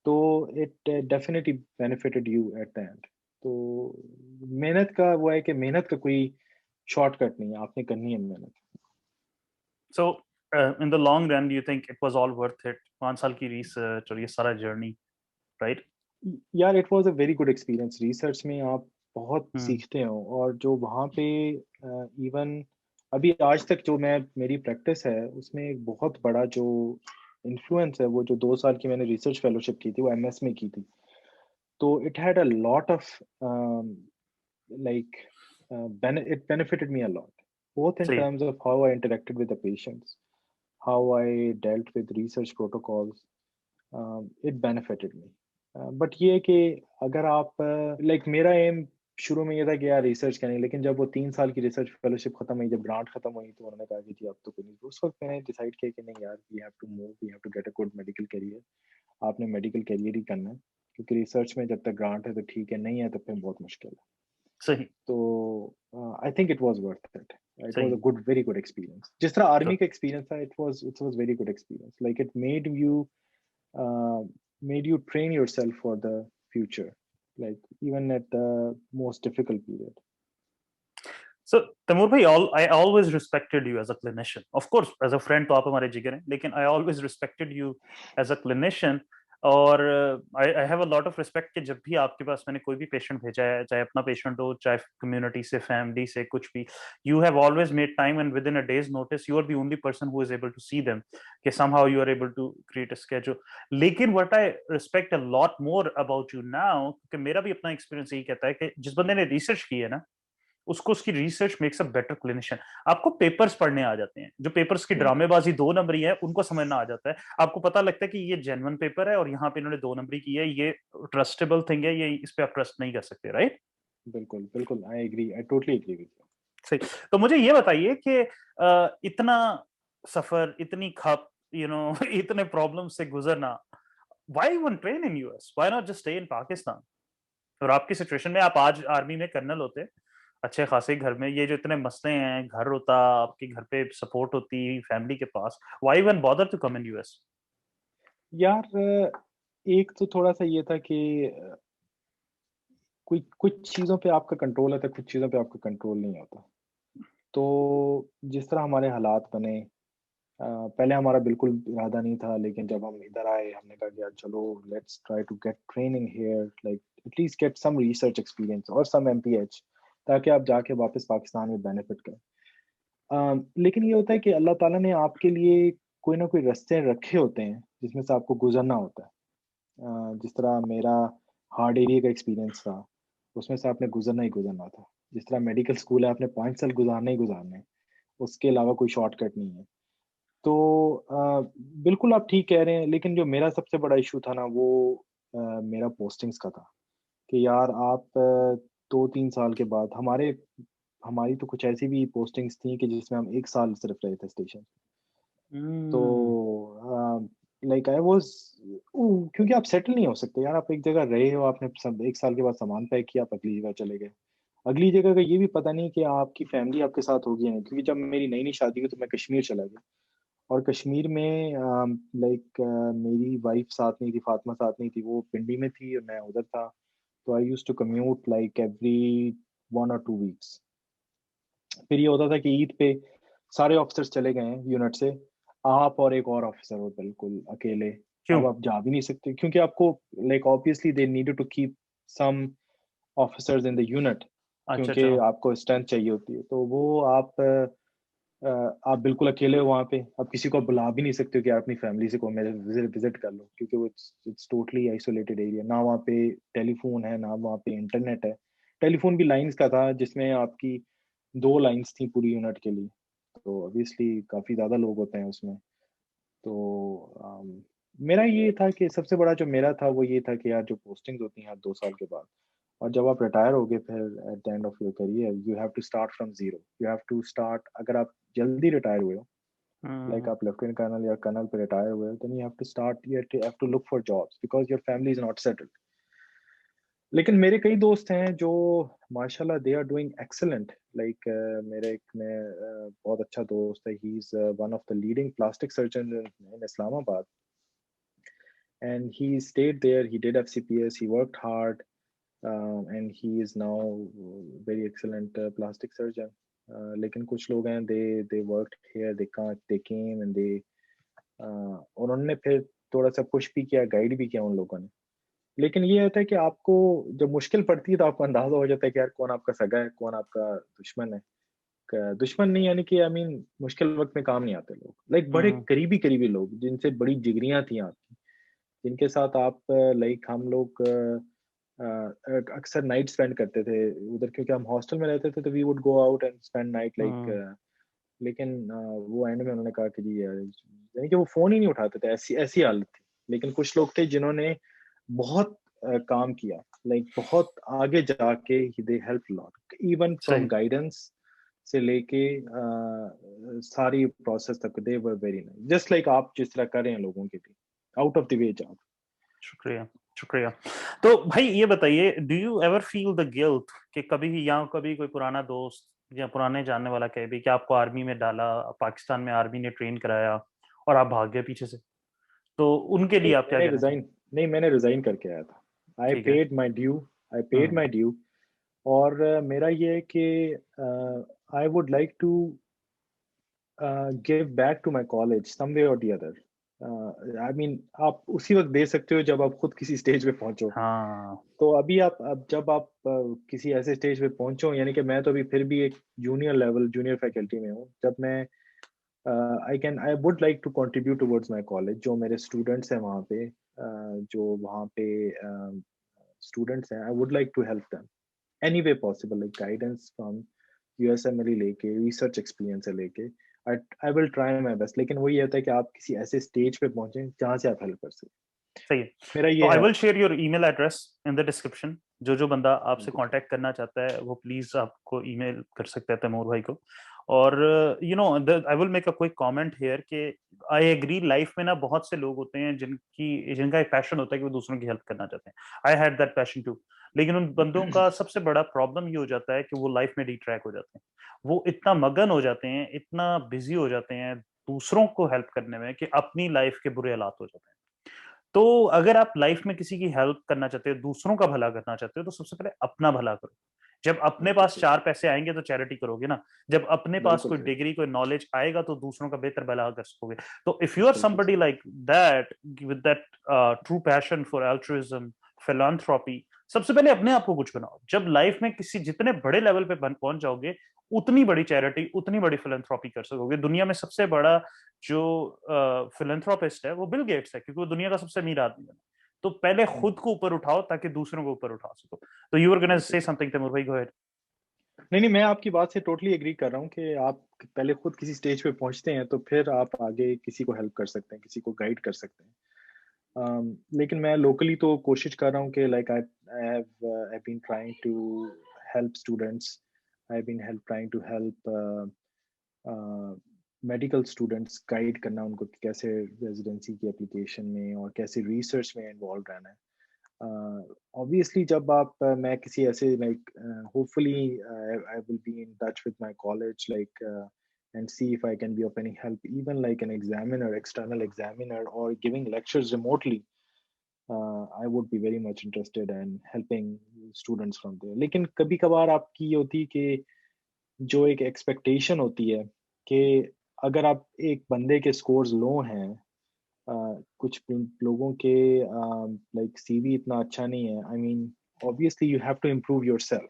तो it definitely benefited you eight the and. तो मेहनत का वो है कि मेहनत का कोई शॉर्टकट नहीं है, आपने करनी है मेहनत। So in the long run, you think it was all worth it? 5 साल की रिसर्च और ये सारा जर्नी, राइट? यार it was a very good experience. Research में आप बहुत हम्म, सीखते हो, और जो वहाँ पे इवन अभी आज तक जो मैं मेरी प्रैक्टिस है, उसमें एक बहुत बड़ा जो इन्फ्लुएंस है, वो जो 2 साल की मैंने रिसर्च फेलोशिप की थी, वो एमएस में की थी। तो it had a lot of like it benefited me a lot, both in सही है। terms of how I interacted with the patients, how I dealt with research protocols. It benefited me. But ये है कि अगर आप like मेरा M शुरू में ये था कि यार रिसर्च करनी, लेकिन जब वो 3 साल की रिसर्च फेलोशिप खत्म हुई, जब ग्रांट खत्म हुई, तो उन्होंने कहा कि जी अब तो कोई नहीं। तो उस वक्त मैंने डिसाइड किया कि नहीं यार, we have to move, we have to get a good medical career. आपने मेडिकल करियर ही करना है, क्योंकि रिसर्च में जब तक ग्रांट है तो ठीक है, नहीं है तो फिर बहुत मुश्किल है। सही। तो I think it was worth it. It was सही। A good, very good experience. जिस तरह तो आर्मी का एक्सपीरियंस था, it was very good experience. Like it uh, made you train yourself for the future, like even at the most difficult period. So Taimur भाई, I always respected you as a clinician, of course as a friend तो आप हमारे जिगर हैं, लेकिन I always respected you as a clinician. और I have a lot of respect कि जब भी आपके पास मैंने कोई भी पेशेंट भेजा है, चाहे अपना पेशेंट हो, चाहे कम्युनिटी से, फैमिली से, कुछ भी, you have always made time, and within a day's notice you are the only person who is able to see them, कि somehow you are able to create a schedule. लेकिन what I respect a lot more about you now, क्योंकि मेरा भी अपना experience यही कहता है कि जिस बंदे ने रिसर्च की है ना, उसको उसकी research makes a better clinician. आपको पेपर्स पढ़ने आ जाते हैं, जो पेपर्स की बिल्कुल ड्रामेबाजी 2 नंबरी है उनको समझना आ जाता है। आपको पता लगता है कि ये जेन्युइन पेपर है और यहाँ पे इन्होंने 2 नंबरी की है, ये ट्रस्टेबल थिंग है, ये इस पे आप ट्रस्ट नहीं कर सकते, राइट? बिल्कुल, बिल्कुल, I totally agree with you. सही। तो मुझे ये बताइए कि इतना सफर, इतनी खप, इतने प्रॉब्लम से गुजरना, why one train in US, why not just stay in Pakistan? और आपकी सिचुएशन में आप आज आर्मी में कर्नल होते, अच्छे खासे घर में, ये जो इतने मसले हैं, घर होता, आपके घर पे सपोर्ट होती फैमिली के पास, why one bother to come in US? यार एक तो थोड़ा-सा ये था कि कोई कुछ चीज़ों पे आपका कंट्रोल होता है, कुछ चीज़ों पे आपका कंट्रोल नहीं होता। तो जिस तरह हमारे हालात बने पहले हमारा बिल्कुल इरादा नहीं था, लेकिन जब हम इधर आए, हमने कहा कि यार चलो let's try to get training here, like at least get some research experience और सम एमपीएच, ताकि आप जाके वापस पाकिस्तान में बेनिफिट करें। लेकिन ये होता है कि अल्लाह ताला ने आपके लिए कोई ना कोई रास्ते रखे होते हैं, जिसमें से आपको गुज़रना होता है। जिस तरह मेरा हार्ड एरिया का एक्सपीरियंस था, उसमें से आपने गुज़रना ही गुज़रना था। जिस तरह मेडिकल स्कूल है, आपने 5 साल गुज़ारने ही गुज़ारने हैं, उसके अलावा कोई शॉर्टकट नहीं है। तो बिल्कुल आप ठीक कह रहे हैं, लेकिन जो मेरा सबसे बड़ा इश्यू था ना, वो मेरा पोस्टिंग्स का था कि यार आप 2-3 साल के बाद हमारी तो कुछ ऐसी भी पोस्टिंग्स थी कि जिसमें हम 1 साल सिर्फ रहे थे स्टेशन। तो हम्म। लाइक आई वाज़ क्योंकि आप सेटल नहीं हो सकते यार, आप एक जगह रहे हो, आपने सब 1 साल के बाद सामान पैक किया, आप अगली जगह चले गए। अगली जगह का ये भी पता नहीं कि आपकी फैमिली आपके साथ होगी या नहीं, क्योंकि जब मेरी नई-नई शादी हुई तो मैं कश्मीर चला गया। और कश्मीर में मेरी वाइफ साथ नहीं थी, फातिमा साथ नहीं थी, वो पिंडी में थी और मैं उधर था। तो I used to commute like every 1 और 2 वीक्स। फिर ये होता था कि ईद पे सारे ऑफिसर्स चले गए हैं यूनिट से, आप और एक और ऑफिसर हो बिल्कुल अकेले। क्यों? अब आप जा भी नहीं सकते क्योंकि आपको like obviously they needed to keep some officers in the unit, अच्छा, क्योंकि अच्छा। आपको स्ट्रेंथ चाहिए होती है। तो वो आप बिल्कुल अकेले हो वहाँ पे, आप किसी को बुला भी नहीं सकते हो कि आप अपनी फैमिली से को मेरे विज़िट विज़िट कर लो, क्योंकि वो इट्स टोटली आइसोलेटेड एरिया। ना वहाँ पे टेलीफ़ोन है, ना वहाँ पे इंटरनेट है। टेलीफ़ोन भी लाइन्स का था, जिसमें आपकी 2 लाइन्स थी पूरी यूनिट के लिए। तो ऑब्वियसली काफ़ी ज़्यादा लोग होते हैं उसमें। तो मेरा ये था कि सबसे बड़ा जो मेरा था वो ये था कि यार जो पोस्टिंग्स होती हैं हर 2 साल के बाद, और जब आप रिटायर होगे फिर at the end of your career you have to start from zero. You have to start, अगर आप जल्दी रिटायर हुए हो, लाइक हम्म। आप लेफ्टिनेंट कर्नल या कर्नल पे रिटायर हुए हो, then you have to look for jobs because your family is not settled. लेकिन मेरे कई दोस्त हैं जो माशाल्लाह they are doing excellent, like मेरे एक में बहुत अच्छा दोस्त है, he is one of the leading plastic surgeon in Islamabad, and he stayed there, he did FCPS, he worked hard, and he is now very excellent plastic surgeon. लेकिन कुछ लोग हैं, they worked here, they came and they और उन्होंने फिर थोड़ा सा push भी किया, गाइड भी किया उन लोगों ने। लेकिन ये होता है कि आपको जब मुश्किल पड़ती है तो आपको अंदाजा हो जाता है कि यार कौन आपका सगा है, कौन आपका दुश्मन है। दुश्मन नहीं, यानी कि आई मीन मुश्किल वक्त में काम नहीं आते लोग, लाइक बड़े हम्म। करीबी करीबी लोग जिनसे बड़ी जिगरियां थी आपकी, जिनके साथ आप लाइक हम लोग अक्सर नाइट स्पेंड करते थे उधर, क्योंकि हम हॉस्टल में रहते थे, तो we would go out and spend night like. Hmm. लेकिन वो एंड में उन्होंने कहा कि जी यार, यानी कि वो फ़ोन ही नहीं उठाते थे, ऐसी ऐसी हालत थी। लेकिन कुछ लोग थे जिन्होंने बहुत काम किया, लाइक बहुत आगे जाके they help lot, even from सही। गाइडेंस से लेके सारी प्रोसेस तक they were very nice, just like आप जिस तरह कर रहे हैं लोगों के लिए, out of the way job. शुक्रिया, शुक्रिया। तो भाई ये बताइए, do you ever feel the guilt कि कभी कोई पुराना दोस्त या पुराने जानने वाला कहे भी कि आपको आर्मी में डाला, पाकिस्तान में आर्मी ने ट्रेन कराया और आप भाग गए पीछे से, तो उनके लिए नहीं, आप क्या कहना चाहेंगे? मैंने रिज़ाइन करके आया था। आई ठीक है। Paid my due I paid hmm. My due और मेरा ये है कि I would like to give back to my college some way और द अदर। आई मीन आप उसी वक़्त दे सकते हो जब आप खुद किसी स्टेज पे पहुँचो। हाँ। तो अभी आप अब जब आप किसी ऐसे स्टेज पे पहुँचे हो, यानी कि मैं तो अभी फिर भी एक जूनियर फैकल्टी में हूँ। जब मैं I would like to contribute towards my college, जो मेरे स्टूडेंट्स हैं वहाँ पे, जो वहाँ पे स्टूडेंट्स हैं, I would like to help them any way possible, like guidance from USMLE लेके, रिसर्च एक्सपीरियंस से लेके, I I will try my best. लेकिन वही होता है कि आप किसी ऐसे स्टेज पे पहुंचे जहाँ से आप हेल्प कर सकें। सही है। मेरा तो ये आई है। Will share your email address in the description. जो बंदा आपसे बिल्कुल सर। कांटेक्ट करना चाहता है वो प्लीज आपको ईमेल कर सकता है तैमूर भाई को। और you know I will make a quick comment here कि आई एग्री, लाइफ में ना बहुत से लोग होते हैं जिनका एक पैशन होता है कि वो दूसरों की हेल्प करना चाहते हैं। I had that passion too. लेकिन उन बंदों का सबसे बड़ा प्रॉब्लम ये हो जाता है कि वो लाइफ में डिट्रैक हो जाते हैं। वो इतना मगन हो जाते हैं, इतना बिजी हो जाते हैं दूसरों को हेल्प करने में कि अपनी लाइफ के बुरे हालात हो जाते हैं। तो अगर आप लाइफ में किसी की हेल्प करना चाहते हो, दूसरों का भला करना चाहते हो, तो सबसे पहले अपना भला करो। जब अपने बिल्कुल पास सही। चार पैसे आएंगे तो चैरिटी करोगे ना। जब अपने पास बिल्कुल कोई सही। डिग्री, कोई नॉलेज आएगा तो दूसरों का बेहतर भला कर सकोगे। तो इफ यू आर बिल्कुल समबडी सही। Like that, with that true passion for altruism, philanthropy, सबसे पहले अपने आप को कुछ बनाओ। जब लाइफ में किसी जितने बड़े लेवल पे पहुंच जाओगे, उतनी बड़ी चैरिटी, उतनी बड़ी फिलांथ्रोपी कर सकोगे। दुनिया में सबसे बड़ा जो फिलांथ्रोपिस्ट है वो बिल गेट्स है, क्योंकि वो दुनिया का सबसे अमीर आदमी है। तो पहले खुद को ऊपर उठाओ ताकि दूसरों को ऊपर उठा सको। तो यू वर गोना बिल्कुल से सही। समथिंग, तैमूर भाई, गो अहेड। नहीं नहीं, मैं आपकी बात से टोटली एग्री कर रहा हूँ कि आप पहले खुद किसी स्टेज पे पहुंचते हैं तो फिर आप आगे किसी को हेल्प कर सकते हैं, किसी को गाइड कर सकते हैं। लेकिन मैं लोकली तो कोशिश कर रहा हूँ कि like I been trying to help students. I been help trying to help medical students, guide करना उनको कि कैसे रेजिडेंसी की एप्लीकेशन में और कैसे रिसर्च में इन्वॉल्व रहना है। Obviously जब आप मैं किसी ऐसे like hopefully I will be in touch with my college like and see if I can be of any help, even like an examiner, external examiner, or giving lectures remotely. I would be very much interested in helping students from there. लेकिन कभी कभार आपकी ये होती है कि जो एक एक्सपेक्टेशन होती है कि अगर आप एक बंदे के स्कोर्स लो हैं, कुछ लोगों के लाइक सीवी इतना अच्छा नहीं है, I mean obviously you have to improve yourself.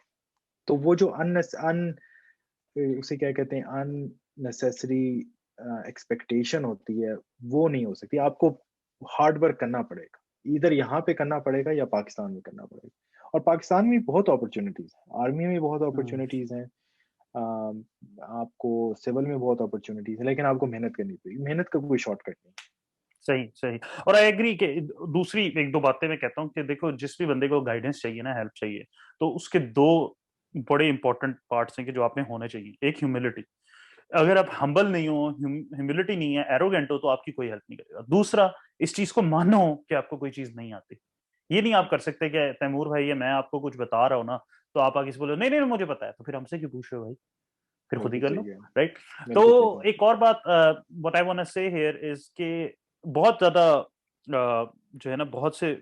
तो वो जो उसे क्या कहते हैं, अननेसेसरी एक्सपेक्टेशन होती है, वो नहीं हो सकती। आपको हार्ड वर्क करना पड़ेगा, इधर यहाँ पे करना पड़ेगा या पाकिस्तान में करना पड़ेगा। और पाकिस्तान में बहुत अपॉर्चुनिटीज है, आर्मी में बहुत अपॉर्चुनिटीज हैं, आपको सिविल में बहुत अपॉर्चुनिटीज है, लेकिन आपको मेहनत करनी पड़ेगी। मेहनत का कोई शॉर्टकट नहीं। सही सही। और आई एग्री कि दूसरी एक दो बातें मैं कहता हूँ कि देखो, जिस भी बंदे को गाइडेंस चाहिए ना, हेल्प चाहिए, तो उसके दो बड़े इंपॉर्टेंट पार्ट्स हैं कि जो आप में होने चाहिए। एक ह्यूमिलिटी। अगर आप हम्बल नहीं हो, ह्यूमिलिटी नहीं है, एरोगेंट हो, तो आपकी कोई हेल्प नहीं करेगा। दूसरा, इस चीज को मानो कि आपको कोई चीज नहीं आती। ये नहीं आप कर सकते कि तैमूर भाई है, मैं आपको कुछ बता रहा हूँ ना, तो आप आगे से बोलो नहीं नहीं मुझे पता है, तो फिर हमसे क्यों पूछ रहे हो भाई, फिर खुद ही बिल्कुल कर लो। सही है। राइट। तो बिल्कुल सही कहा। एक और बात व्हाट आई वांट टू से हियर इज कि बहुत ज्यादा जो है ना, बहुत से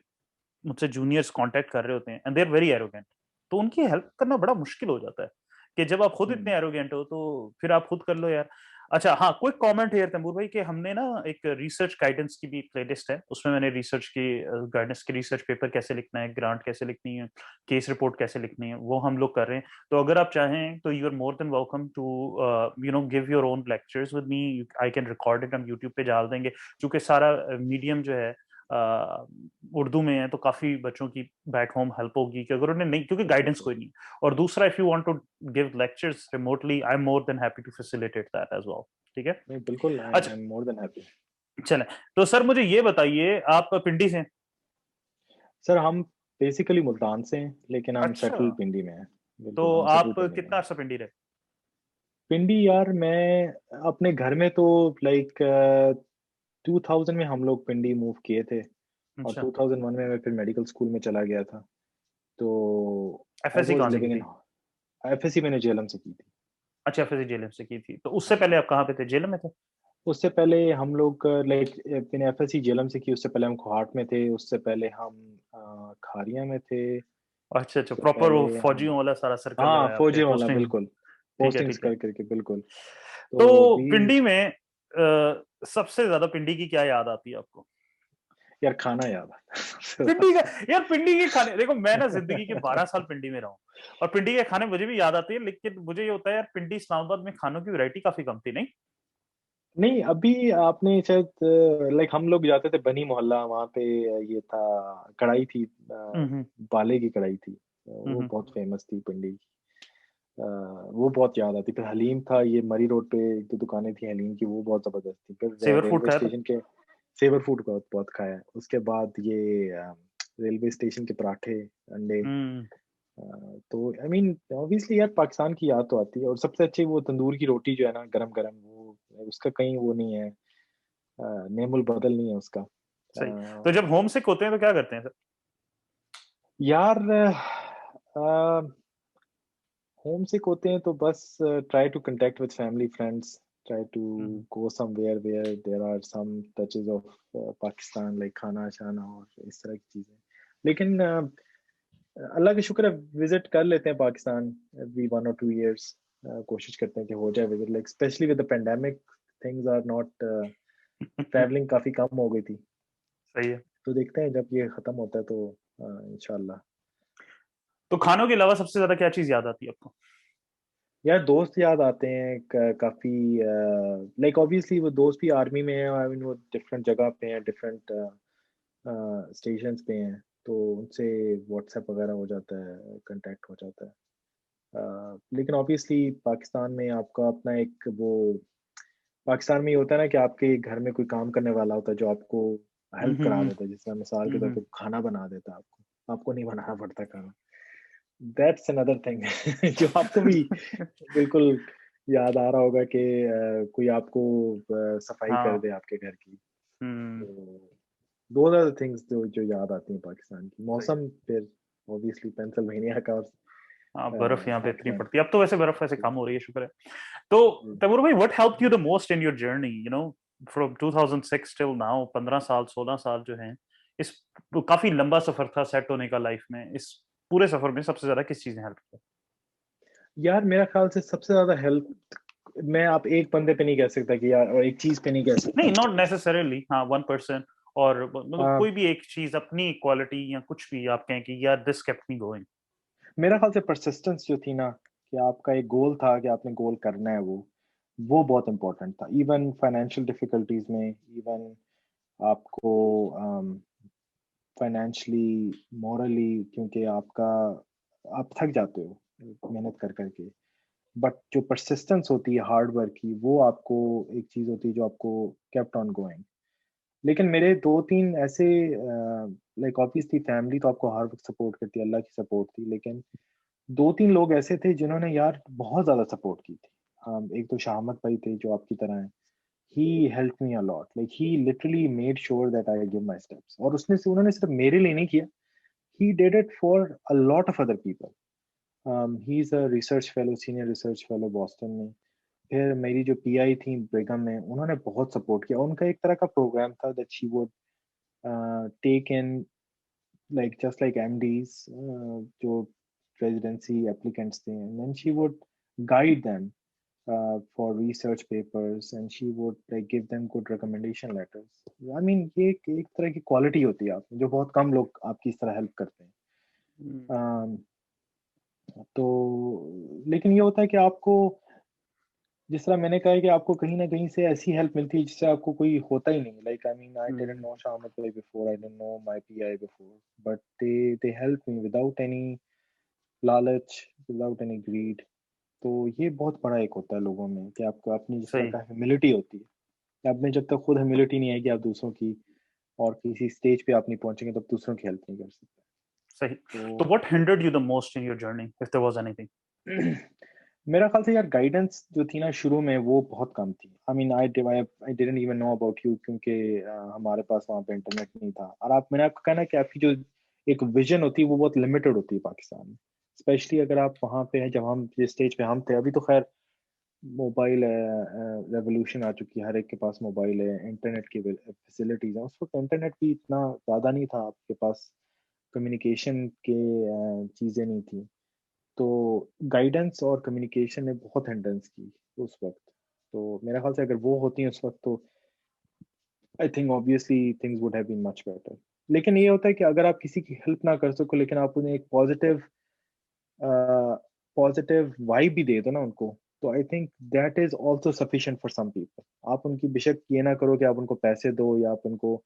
मुझसे जूनियर्स कांटेक्ट कर रहे होते हैं and they are very arrogant. तो उनकी हेल्प करना बड़ा मुश्किल हो जाता है कि जब आप खुद इतने हम्म। एरोगेंट हो तो फिर आप खुद कर लो यार। अच्छा हाँ, क्विक कमेंट हियर तंबूर भाई, कि हमने ना एक रिसर्च गाइडेंस की भी प्लेलिस्ट है, उसमें मैंने रिसर्च की गाइडेंस के रिसर्च पेपर कैसे लिखना है, ग्रांट कैसे लिखनी है, केस रिपोर्ट कैसे लिखनी है, वो हम लोग कर रहे हैं। तो अगर आप चाहें तो you are more than welcome to give your own lectures with me. I can record it, हम यूट्यूब पे डाल देंगे। क्योंकि सारा मीडियम जो है उर्दू में है, तो काफी बच्चों की बैक होम हेल्प होगी कि अगर उन्हें नहीं, क्योंकि बिल्कुल गाइडेंस सही। कोई नहीं। और दूसरा, if you want to give lectures remotely, I am more than happy to facilitate that as well. ठीक है। नहीं बिल्कुल, आई अच्छा, एम मोर देन हैप्पी। चले। तो सर मुझे ये बताइए, आप पिंडी से हैं? सर हम बेसिकली मुल्तान से हैं, लेकिन हम अच्छा। सेटल पिंडी में हैं। तो बिल्कुल, हम सेटल आप पिंडी में कितना हैं। अर्सा पिंडी रहे? पिंडी यार, मैं अपने घर में तो लाइक 2000 में हम लोग पिंडी मूव किए थे, और अच्छा। 2001 में मैं फिर मेडिकल स्कूल में चला गया था। तो आई एफएससी वाज कहाँ से की लिविंग इन, थी? एफएससी मैंने जेएलएम से की थी। अच्छा, एफएससी जेएलएम से की थी, तो उससे हाँ पहले जी। आप कहाँ पे थे, जेएलएम में थे? उससे पहले हम लोग लाइक मैंने एफएससी जेएलएम से की, उससे पहले हम खोहाट में थे, उससे पहले हम खारिया में थे, अच्छा अच्छा, उससे प्रॉपर वो पहले हम, फौजियों वाला सारा सर्कल हाँ लगाया आपके फौजी वाला पोस्टिंग। बिल्कुल, ठीक है पोस्टिंग्स ठीक है। कर करके बिल्कुल। तो तो वी, पिंडी में सबसे ज्यादा पिंडी की क्या याद आती है आपको? यार खाना याद आता है सबसे पिंडी का? ज्यादा। यार पिंडी के खाने, देखो मैं ना जिंदगी के 12 साल पिंडी में रहा हूँ, और पिंडी के खाने मुझे भी याद आते हैं, लेकिन मुझे ये होता है यार, पिंडी इस्लामाबाद में खानों की वैरायटी काफी कम थी नहीं? नहीं अभी आपने शायद लाइक हम लोग जाते थे बनी मोहल्ला, वहाँ पे ये था, कढ़ाई थी, हम्म बाले की कढ़ाई थी, वो हम्म। बहुत फेमस थी पिंडी की। वो बहुत याद आती। फिर हलीम था, ये मरी रोड पे एक दो दुकानें थी हलीम की, वो बहुत जबरदस्त थी। फिर सेवर फूड रेलवे खाया था? स्टेशन के, सेवर फूड बहुत खाया है। उसके बाद ये रेलवे स्टेशन के पराठे, अंडे। तो आई मीन ऑब्वियसली यार पाकिस्तान की याद तो आती है, और सबसे अच्छी वो तंदूर की रोटी जो है ना, गरम गरम, वो उसका कहीं वो नहीं है, नेमुल बदल नहीं है उसका। सही। तो जब होम सिक होते हैं तो क्या करते हैं सर? यार होम सिक होते हैं तो बस try to contact with family friends, try to go somewhere where there are some touches of Pakistan, like खाना शाना और इस तरह की चीजें। लेकिन अल्लाह का शुक्र है विजिट कर लेते हैं पाकिस्तान every 1 or 2 years। कोशिश करते हैं कि हो जाए visit, like specially with the pandemic things are not, traveling काफी कम हो गई थी। सही है। तो देखते हैं जब ये खत्म होता है तो इंशाल्लाह। तो खानों के अलावा सबसे ज्यादा क्या चीज याद आती है आपको? यार दोस्त याद आते हैं काफी, लाइक ऑब्वियसली वो दोस्त भी आर्मी में है, आई मीन वो डिफरेंट जगह पे हैं, डिफरेंट स्टेशंस पे हैं, तो उनसे व्हाट्सएप वगैरह हो जाता है, कांटेक्ट हो जाता है। लेकिन ऑब्वियसली पाकिस्तान में आपका अपना एक वो, पाकिस्तान में ये होता है ना कि आपके घर में कोई काम करने वाला होता है जो आपको हेल्प करा हम्म। देता है, जिसमें मिसाल के तौर हम्म। पे खाना बना देता है आपको, आपको नहीं बनाना पड़ता खाना। दैट्स अनदर थिंग जो आपको भी बिल्कुल याद आ रहा होगा कि कोई आपको सफाई कर हाँ। दे आपके घर की। हम्म। तो दो आर थिंग्स जो जो याद आती हैं पाकिस्तान की। सही है। मौसम फिर ऑब्वियसली पेंसिल्वेनिया का, और हाँ, बर्फ यहाँ पे इतनी पाकिस्तान। पड़ती है, अब तो वैसे बर्फ वैसे कम हो रही है, शुक्र है। तो तैमूर भाई, what helped you the most in your journey, from 2006 till now, 15 साल 16 साल जो हैं, इस काफी लंबा सफर था सेट होने का लाइफ में। इस पूरे सफर में सबसे ज्यादा किस चीज ने हेल्प किया? यार मेरा ख्याल से सबसे ज्यादा हेल्प, मैं आप एक बंदे पे नहीं कह सकता कि यार, और एक चीज पे नहीं कह नहीं, सकता। नॉट नेसेसरीली, हाँ, 1%, और मतलब आ, कोई भी एक चीज, अपनी क्वालिटी या कुछ भी आप कहें कि यार दिस केप्ट मी गोइंग। मेरा ख्याल से परसिस्टेंस जो थी ना, कि आपका एक गोल था कि आपने गोल करना है, वो बहुत इंपॉर्टेंट था। इवन फाइनेंशियल डिफिकल्टीज में, इवन आपको फाइनेंशियली, मॉरली, क्योंकि आपका आप थक जाते हो मेहनत कर करके, बट जो परसिस्टेंस होती है हार्ड वर्क की, वो आपको एक चीज होती है जो आपको केप्ट ऑन गोइंग। लेकिन मेरे दो तीन ऐसे, लाइक ऑब्वियसली फैमिली तो आपको हर वक्त सपोर्ट करती है, अल्लाह की सपोर्ट थी, लेकिन दो तीन लोग ऐसे थे जिन्होंने यार बहुत ज्यादा सपोर्ट की थी। एक तो शाहमद भाई थे जो आपकी तरह हैं। He help me a lot, like he literally made sure that I give my steps, और उन्होंने सिर्फ मेरे लिए नहीं किया, he did it for a lot of other people. He is a research fellow, senior research fellow Boston में। फिर मेरी जो पीआई थी ब्रिगम में, उन्होंने बहुत सपोर्ट किया। उनका एक तरह का प्रोग्राम था that she would take in, like just like MDs, जो residency applicants थे, and then she would guide them for research papers, and she would like give them good recommendation letters. I mean ये एक तरह की quality होती है आप में, जो बहुत कम लोग आपकी इस तरह help करते हैं। तो लेकिन ये होता है कि आपको, जिस तरह मैंने कहा है कि आपको कहीं ना कहीं से ऐसी हेल्प मिलती है जिससे आपको कोई होता ही नहीं। Like I mean I didn't know Shamat भाई before, I didn't know my PI before, but they help me without any लालच, विदाउट एनी ग्रीड। तो ये बहुत बड़ा एक होता है लोगों में, कि आपको अपनी जिस तरह सही। का ह्यूमिलिटी होती है। आप में जब तक खुद ह्यूमिलिटी नहीं आएगी, आप दूसरों की, और किसी स्टेज पे आप नहीं पहुंचेंगे, तब दूसरों की हेल्प नहीं कर सकते। सही। तो तो what hindered you the most in your journey, if there was anything? मेरा ख्याल से यार गाइडेंस जो थी ना शुरू में, वो बहुत कम थी। आई mean I didn't even know about you, क्योंकि हमारे पास वहाँ पे इंटरनेट नहीं था। और मैंने आपको कहना कि आपकी जो एक विजन होती है वो बहुत लिमिटेड होती है पाकिस्तान में, स्पेशली अगर आप वहाँ पे हैं। जब हम जिस स्टेज पे हम थे, अभी तो खैर मोबाइल है, रेवोल्यूशन आ चुकी है, हर एक के पास मोबाइल है, इंटरनेट की फैसिलिटीज है। उस वक्त इंटरनेट भी इतना ज़्यादा नहीं था, आपके पास कम्युनिकेशन के चीज़ें नहीं थी। तो गाइडेंस और कम्युनिकेशन ने बहुत हिंड्रेंस की उस वक्त। तो मेरा ख्याल से अगर वो होती उस वक्त, तो I think obviously things would have been much better. लेकिन ये होता है कि अगर आप किसी की हेल्प ना कर सको, लेकिन आप उन्हें एक पॉजिटिव पॉजिटिव वाइब भी दे दो ना उनको, तो I think that is also sufficient for some people. आप उनकी बेशक ये ना करो कि आप उनको पैसे दो या आप उनको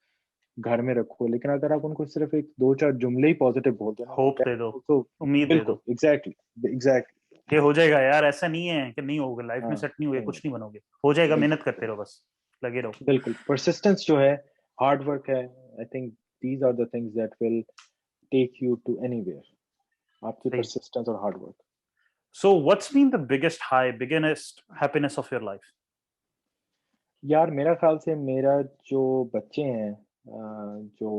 घर में रखो, लेकिन अगर आप उनको सिर्फ एक दो चार जुमले ही पॉजिटिव बोल दो ना, तो होप दैट दे दो, ऑल्सो, उम्मीद दे बिल्कुल दो एग्जैक्टली एग्जैक्टली। कि हो जाएगा यार, ऐसा नहीं है कि नहीं होगा, लाइफ में हाँ, सेट नहीं हुए नहीं, कुछ नहीं बनोगे, हो जाएगा, मेहनत बिल्कुल करते रहो, बस लगे रहो। बिल्कुल परसिस्टेंस जो है, हार्ड वर्क है, I think these are the things that will take you to anywhere. आपकी सही। persistence और hard work. So what's been the biggest high, biggest happiness of your life? यार मेरा ख्याल से मेरा जो बच्चे हैं, जो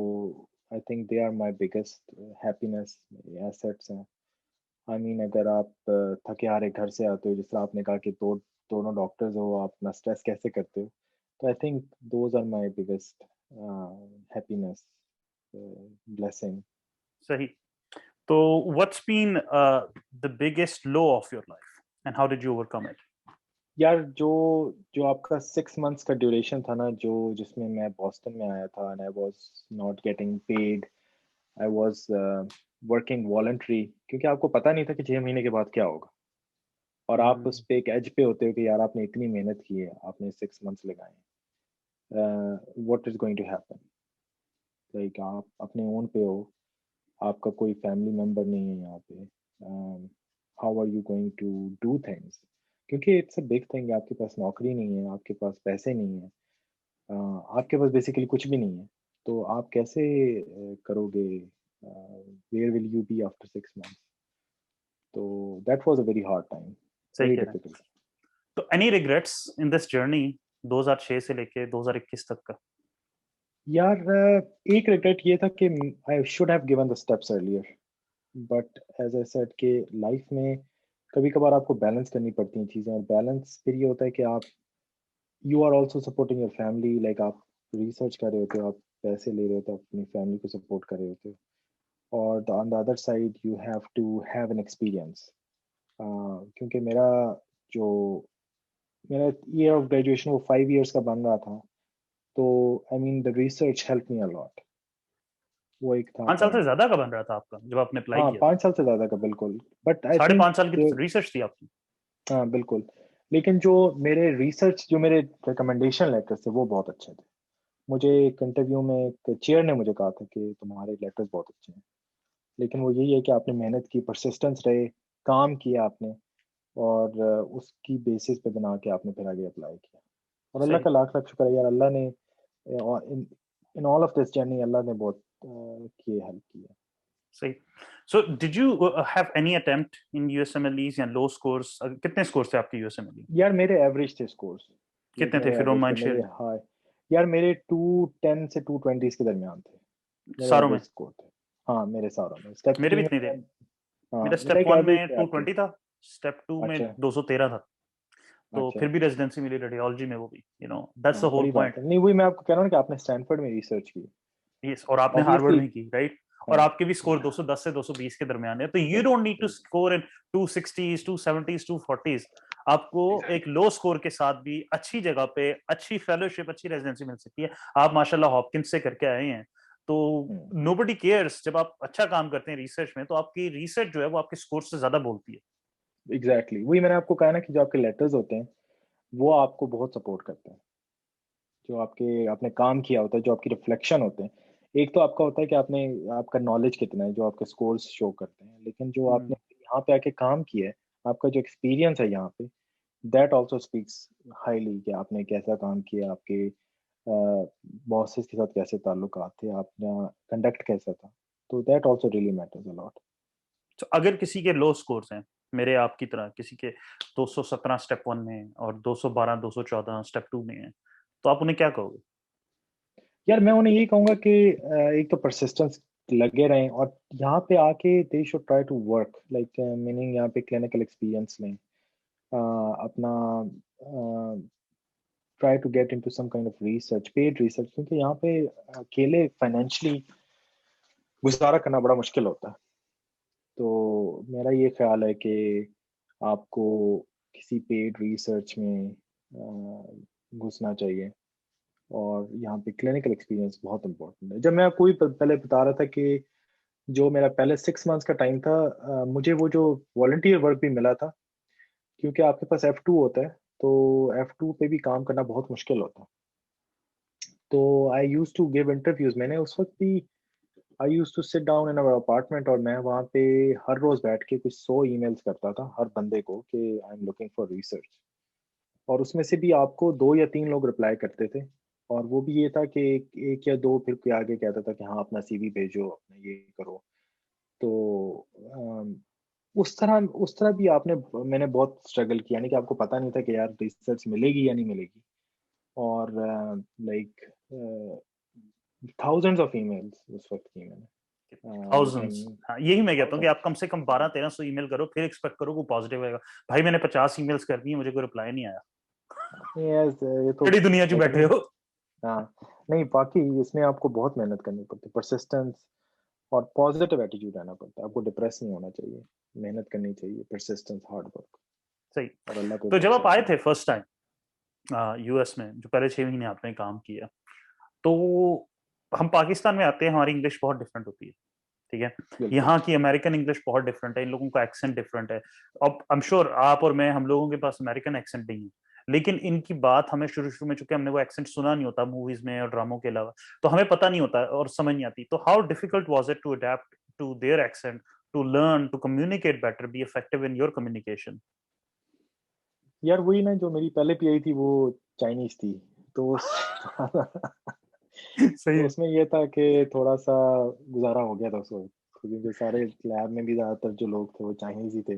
I think they are my biggest happiness, assets हैं। आई मीन अगर आप थके हारे घर से आते हो, जिस तरह आपने कहा कि दोनों डॉक्टर्स हो, आप अपना स्ट्रेस कैसे करते हो, तो I think those are my biggest happiness, blessing. Sahi. So what's been the biggest low of your life and how did you overcome it? यार जो जो आपका 6 मंथ्स का ड्यूरेशन था ना, जो जिसमें मैं बॉस्टन में आया था and I was not getting paid, I was working voluntary, क्योंकि आपको पता नहीं था कि 6 महीने के बाद क्या होगा। और आप उस Hmm. पे एक एज पे होते हो कि यार आपने इतनी मेहनत की है, आपने 6 मंथ्स लगाए, what is going to happen. Like आप अपने ओन पे हो, आपका कोई फैमिली मेंबर नहीं है यहाँ पे, how are you going to do things, क्योंकि इट्स अ बिग थिंग। आपके पास नौकरी नहीं है, आपके पास पैसे नहीं है, आपके पास बेसिकली कुछ भी नहीं है, तो आप कैसे करोगे, where will you be after 6 months. तो that was a very hard time, सही वेरी कह रहे हैं। डिफिकल्ट। तो any regrets in this journey 2006 से लेके 2021 तक का? यार एक रिग्रेट ये था कि I should have given the steps earlier, but as I said कि लाइफ में कभी कभार आपको बैलेंस करनी पड़ती हैं चीज़ें, और बैलेंस फिर ये होता है कि आप you are also supporting your family, like आप रिसर्च कर रहे होते हो, आप पैसे ले रहे होते हो, अपनी फैमिली को सपोर्ट कर रहे होते हो, और on the other side you have to have an experience. क्योंकि जो मेरा ईयर ऑफ ग्रेजुएशन वो 5 इयर्स का बन रहा था, तो I mean the research help me a lot, वो एक था 5 साल से पॉइंट। ज्यादा का बन रहा था आपका जब आपने अप्लाई हाँ किया था? 5 साल से ज़्यादा का बिल्कुल, बट आई साढ़े थिंक 5 साल की रिसर्च थी आपकी? हाँ बिल्कुल, लेकिन जो मेरे रिकमेंडेशन लेटर्स थे वो बहुत अच्छे थे। मुझे एक इंटरव्यू में एक चेयर ने मुझे कहा था कि तुम्हारे लेटर्स बहुत अच्छे हैं, लेकिन वो यही है कि आपने मेहनत की, परसिस्टेंस रहे, काम किया आपने, और उसकी बेसिस पे बना के आपने फिर आगे अप्लाई किया। और अल्लाह सही। का लाख लाख शुक्र है यार, अल्लाह ने in in all of this journey Allah ने बहुत की हेल्प की है। सही। So did you have any attempt in USMLEs या लो स्कोर्स? कितने स्कोर्स थे आपके यूएसएमएलई? यार मेरे एवरेज थे स्कोर्स, लाइक कितने थे मेरे फिर, डोंट एवरेज थे, माइंड मेरे शेयरिंग? हाई, यार मेरे 210 से 220 के दरमियान थे, मेरे सारों में? एवरेज स्कोर थे। हाँ मेरे सारों में, स्टेप मेरे 3 भी में इतने थे। हाँ मेरा मेरा स्टेप एक 1 एवरेज में थे आपके। 220 था, स्टेप 2 में अच्छा 213 था। तो अच्छा। फिर भी रेजिडेंसी मिली रेडियोलॉजी में, वो भी दैट्स द हाँ होल बड़ी बात पॉइंट। है, नहीं वही मैं आपको कह रहा हूँ कि आपने स्टैनफोर्ड में रिसर्च की, यस, और आपने हार्वर्ड ऑब्वियसली। में की, राइट? और हाँ आपके भी स्कोर 210 से 220 के दरमियान है, तो यू डोंट नीड टू बिल्कुल score in 260s 270s 240s। आपको एक एग्जैक्टली। लो स्कोर के साथ भी अच्छी जगह पे अच्छी फेलोशिप, अच्छी रेजिडेंसी मिल सकती है। आप माशाल्लाह हॉपकिंस से करके आए हैं, तो नोबडी केयर्स। जब आप अच्छा काम करते हैं रिसर्च में, तो आपकी रिसर्च जो है वो आपके स्कोर से ज्यादा बोलती है। एग्जैक्टली वही मैंने आपको कहा ना कि जो आपके लेटर्स होते हैं वो आपको बहुत सपोर्ट करते हैं, जो आपके आपने काम किया होता है, जो आपकी रिफ्लेक्शन होते हैं। एक तो आपका होता है कि आपने आपका नॉलेज कितना है, जो आपके स्कोर्स शो करते हैं, लेकिन जो आपने यहाँ पे आके काम किया है, आपका जो एक्सपीरियंस है यहाँ पे, दैट ऑल्सो स्पीक्स हाईली कि आपने कैसा काम किया, आपके बॉसेस के साथ कैसे ताल्लुकात थे, आपका कंडक्ट कैसा था, तो that also really matters a lot. तो अगर किसी के लो स्कोर्स हैं, मेरे आपकी तरह, किसी के 217 स्टेप 1 में और 212 214 स्टेप 2 में है, तो आप उन्हें क्या कहोगे? यार मैं उन्हें यही कहूंगा कि एक तो परसिस्टेंस लगे रहें, और यहाँ पे आके they should try to work, like meaning यहाँ पे क्लिनिकल एक्सपीरियंस लें, अपना try to get into some kind of research, paid research, क्योंकि यहाँ पे अकेले फाइनेंशियली गुजारा करना बड़ा मुश्किल होता है। तो मेरा ये ख्याल है कि आपको किसी पेड रिसर्च में घुसना चाहिए, और यहाँ पे क्लिनिकल एक्सपीरियंस बहुत इंपॉर्टेंट है। जब मैं आपको ही पहले बता रहा था कि जो मेरा पहले 6 मंथ्स का टाइम था, मुझे वो जो वॉलंटियर वर्क भी मिला था, क्योंकि आपके पास F2 होता है, तो F2 पे भी काम करना बहुत मुश्किल होता है। तो I used to give interviews, मैंने उस वक्त भी I used to sit down in our apartment, और मैं वहाँ पे हर रोज बैठ के कुछ 100 ईमेल्स करता था हर बंदे को कि I am looking for research, और उसमें से भी आपको 2 या 3 लोग रिप्लाई करते थे, और वो भी ये था कि एक या दो फिर कोई आगे कहता था कि हाँ अपना सीवी भेजो, अपना ये करो। तो उस तरह भी मैंने बहुत स्ट्रगल किया, यानी कि आपको पता नहीं था कि यार रिसर्च मिलेगी या नहीं मिलेगी। और लाइक थाउजेंड्स ऑफ ईमेल्स उस वक्त की मैंने, थाउजेंड्स। लेकिन हाँ, यही मैं कहता हूँ कि थाउजेंड्स। आप कम से कम 1200-1300 ईमेल करो, फिर एक्सपेक्ट करो को पॉजिटिव आएगा। भाई मैंने 50 ईमेल्स कर दिए, मुझे कोई रिप्लाई नहीं आया। ये तो बड़ी दुनिया च बैठे कहते हैं। हो। हाँ, नहीं बाकी इसमें आपको बहुत मेहनत करनी पड़ती है, परसिस्टेंस और पॉजिटिव एटीट्यूड रहना पड़ता है। आपको डिप्रेस नहीं होना चाहिए, मेहनत करनी चाहिए, परसिस्टेंस, हार्ड वर्क, सही। और अल्लाह पे तो जब आप भरोसा आए रखना। थे फर्स्ट टाइम यूएस में, जो पहले 6 महीने आपने काम किया, तो हम पाकिस्तान में आते हैं, हमारी इंग्लिश बहुत डिफरेंट होती है, ठीक है। बिल्कुल। यहाँ की अमेरिकन इंग्लिश बहुत डिफरेंट है, इन लोगों का एक्सेंट डिफरेंट है। अब आई एम श्योर आप और मैं, हम लोगों के पास अमेरिकन एक्सेंट नहीं है, लेकिन इनकी बात हमें शुरू शुरू में, चूंकि हमने वो एक्सेंट सुना नहीं होता मूवीज में और ड्रामों के अलावा, तो हमें पता नहीं होता और समझ नहीं आती। तो how difficult was it to adapt to their accent, to learn to communicate better, be effective in your communication? यार वही ना, जो मेरी पहले पीआई थी वो चाइनीज थी, तो सही तो है। उसमें ये था कि थोड़ा सा गुजारा हो गया था उस वक्त, क्योंकि सारे लैब में भी ज्यादातर जो लोग थे वो चाइनीज ही थे।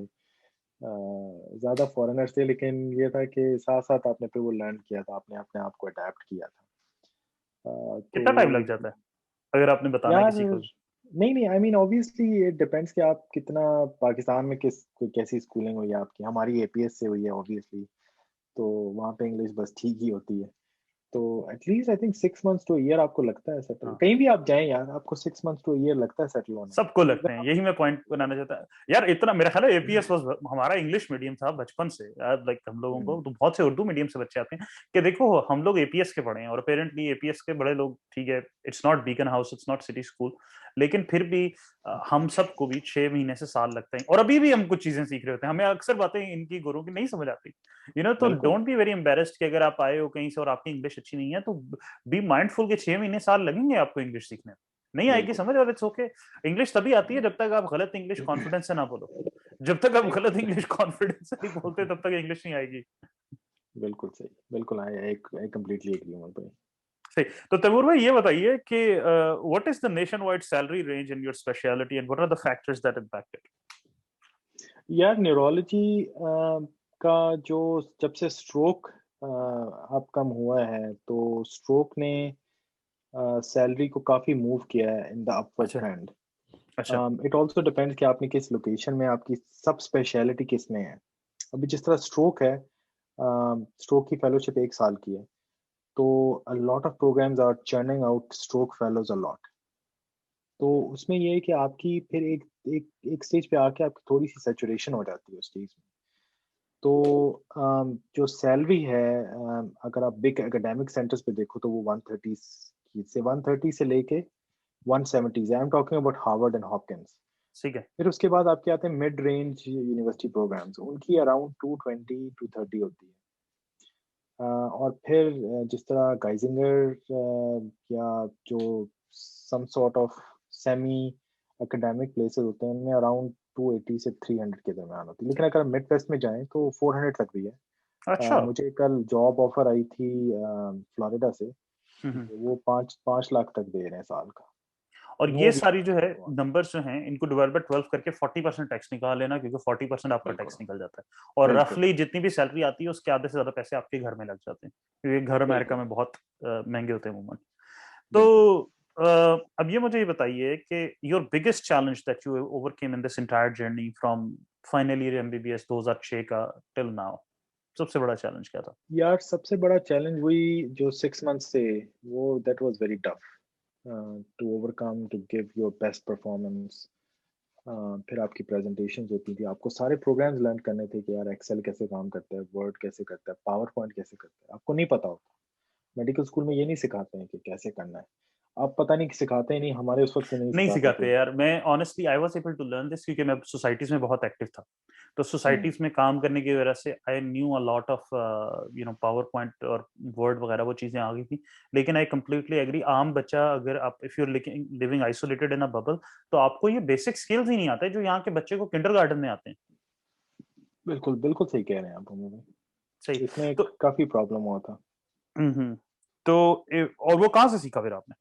ज्यादा फॉरेनर्स थे, लेकिन ये था कि साथ साथ आपने फिर वो लर्न किया था, आपने अपने आप को अडेप्ट किया था। तो कितना टाइम लग जाता है अगर आपने बताना है यार किसी को? नहीं नहीं, आई मीन ऑब्वियसली इट डिपेंड्स कि आप कितना पाकिस्तान में कैसी स्कूलिंग हुई है आपकी। हमारी एपीएस से हुई है ऑब्वियसली, तो वहाँ पे इंग्लिश बस ठीक ही होती है। तो at least I think 6 months two year आपको लगता है सेटल, हाँ, कहीं भी आप जाएं यार, आपको 6 मंथ्स टू ईयर लगता है सेटल होने में। सबको लगते इवन हैं, आप यही मैं पॉइंट बनाना चाहता यार। इतना मेरा ख्याल है एपीएस वाज, हमारा इंग्लिश मीडियम था बचपन से यार, लाइक हम लोगों को तो बहुत से उर्दू मीडियम से बच्चे आते हैं कि देखो हम लोग एपीएस के पढ़े हैं, और अपेरेंटली एपीएस के बड़े लोग, ठीक है, it's not beacon house, it's not city school, लेकिन फिर भी हम सबको भी 6 महीने से साल लगता है, और अभी भी हम कुछ चीजें सीख रहे होते हैं, हमें अक्सर बातें इनकी गोरों की नहीं समझ आती, तो बिल्कुल डोंट बी वेरी एम्बेरेस्ड कि अगर आप आए हो कहीं से और आपकी इंग्लिश अच्छी नहीं है, तो बी माइंडफुल के 6 महीने साल लगेंगे आपको इंग्लिश सीखने में, नहीं आएगी बिल्कुल। समझ, और इट्स ओके। इंग्लिश तभी आती है जब तक आप गलत इंग्लिश कॉन्फिडेंस से ना बोलो। जब तक आप गलत इंग्लिश कॉन्फिडेंस से नहीं बोलते, तब तक इंग्लिश नहीं आएगी। बिल्कुल सही, बिल्कुल। आई कंप्लीटली एग्री हूँ भाई। सही। तो तैमूर भाई ये बताइए कि what is the nation wide salary range in your specialty, and what are the factors that impact it? यार न्यूरोलॉजी का जो, जब से स्ट्रोक अब कम हुआ है, तो स्ट्रोक ने सैलरी को काफी मूव किया है इन द अपवर्ड अच्छा। ट्रेंड। अच्छा। इट ऑल्सो डिपेंड्स कि आपने किस लोकेशन में, आपकी सब स्पेशलिटी किस में है। अभी जिस तरह स्ट्रोक है, स्ट्रोक की फेलोशिप 1 साल की है, तो a lot of programs are churning out stroke fellows a lot। तो उसमें ये है कि आपकी फिर एक एक एक स्टेज पे आके आपकी थोड़ी सी सैचुरेशन हो जाती है उस स्टेज में। तो जो सैलरी है, अगर आप बिग एकेडमिक सेंटर्स पे देखो तो वो 130 से लेके 170, I am talking about Harvard and Hopkins. ठीक है। फिर उसके बाद आपके आते हैं मिड रेंज यूनिवर्सिटी प्रोग्राम्स, उनकी अराउंड 220 230 होती है। और फिर जिस तरह गाइजिंगर या जो some sort of semi academic places होते हैं, उनमें अराउंड 280 से 300 के दरमियान होती है। लेकिन अगर मिड वेस्ट में जाएं तो 400 तक भी है। अच्छा। मुझे कल जॉब ऑफर आई थी फ्लोरिडा से, हम्म। वो 5 5 लाख तक दे रहे हैं साल का। और नो ये सारी वीजा। जो है नंबर्स जो हैं, इनको डिवाइड बाय 12 करके 40% टैक्स निकाल लेना, क्योंकि 40% आपका बिल्कुल टैक्स निकल जाता है, और बिल्कुल रफली जितनी भी सैलरी आती है उसके आधे से ज्यादा पैसे आपके घर में लग जाते हैं, क्योंकि घर अमेरिका बिल्कुल में बहुत महंगे होते हैं अमूमन। बिल्कुल। तो अब ये मुझे ये बताइए कि your biggest challenge that you overcame in this entire journey from final year MBBS 2006 का टिल नाउ, सबसे बड़ा चैलेंज क्या था? यार सबसे बड़ा चैलेंज वही जो 6 मंथ्स थे, वो that was very tough to overcome, to give your best performance. फिर आपकी प्रेजेंटेशंस होती थी, आपको सारे प्रोग्राम्स लर्न करने थे कि यार एक्सेल कैसे काम करता है, वर्ड कैसे करता है, पावर पॉइंट कैसे करता है, आपको नहीं पता होता। मेडिकल स्कूल में ये नहीं सिखाते हैं कि कैसे करना है। आप पता नहीं कि सिखाते ही नहीं, हमारे उस वक्त से नहीं नहीं सिखाते सिखाते थे। यार, मैं honestly I was able to learn this क्योंकि मैं सोसाइटीज में बहुत एक्टिव था, तो हम्म। सोसाइटीज में काम करने की वजह से I knew a lot of power point और वर्ड वगैरह, वो चीजें आ गई थी। लेकिन आई कंप्लीटली एग्री, आम बच्चा अगर आप, if you are living isolated in a bubble, तो आपको ये बेसिक स्किल्स ही नहीं आते जो यहाँ के बच्चे को किंडरगार्टन में आते हैं। बिल्कुल बिल्कुल सही कह रहे हैं आप, हमें सही। इसमें तो काफी प्रॉब्लम हुआ था। हम्म। तो और वो कहाँ से सीखा फिर आपने?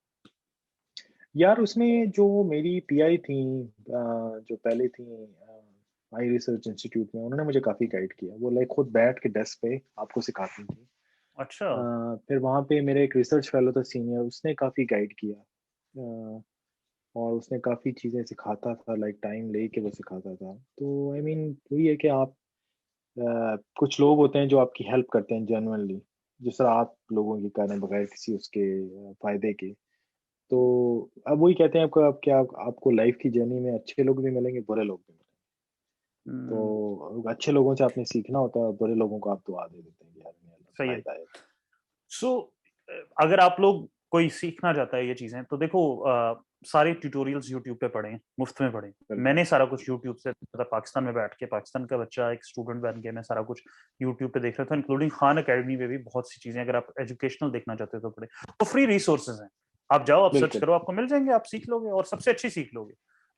यार उसमें जो मेरी पीआई थी, जो पहले थी आई रिसर्च इंस्टीट्यूट में, उन्होंने मुझे काफ़ी गाइड किया। वो लाइक खुद बैठ के डेस्क पे आपको सिखाती थी। अच्छा। फिर वहाँ पे मेरे एक रिसर्च फेलो था सीनियर, उसने काफ़ी गाइड किया। और उसने काफ़ी चीज़ें सिखाता था, लाइक टाइम लेके वो सिखाता था। तो आई मीन वही है कि आप कुछ लोग होते हैं जो आपकी हेल्प करते हैं जेन्युइनली, जिस तरह आप लोगों की कर रहे हैं बगैर किसी उसके फ़ायदे के। तो अब वही कहते हैं आपको, अब क्या आपको लाइफ़ की जर्नी में अच्छे लोग भी मिलेंगे, बुरे लोग भी मिलेंगे। हम्म, तो अच्छे लोगों से आपने सीखना होता है, बुरे लोगों को आप दुआ दे देते हैं कि यार इन्हें अल्लाह सही ताला है। हिदायत दे। सो अगर आप लोग कोई सीखना चाहता है ये चीजें, तो देखो सारे ट्यूटोरियल्स यूट्यूब पे पढ़े हैं, मुफ्त में पढ़े हैं। बिल्कुल, मैंने सारा कुछ यूट्यूब से, मतलब पाकिस्तान में बैठ के, पाकिस्तान का बच्चा एक स्टूडेंट बन के मैं सारा कुछ यूट्यूब पे देख रहा था, इंक्लूडिंग खान अकेडमी में भी बहुत सी चीजें, अगर आप एजुकेशनल देखना चाहते हो तो पढ़े। तो फ्री रिसोर्सेज हैं, आप जाओ, आप सर्च बिल्कुल, करो, आपको मिल जाएंगे, आप सीख लोगे और सबसे अच्छी सीख लोगे।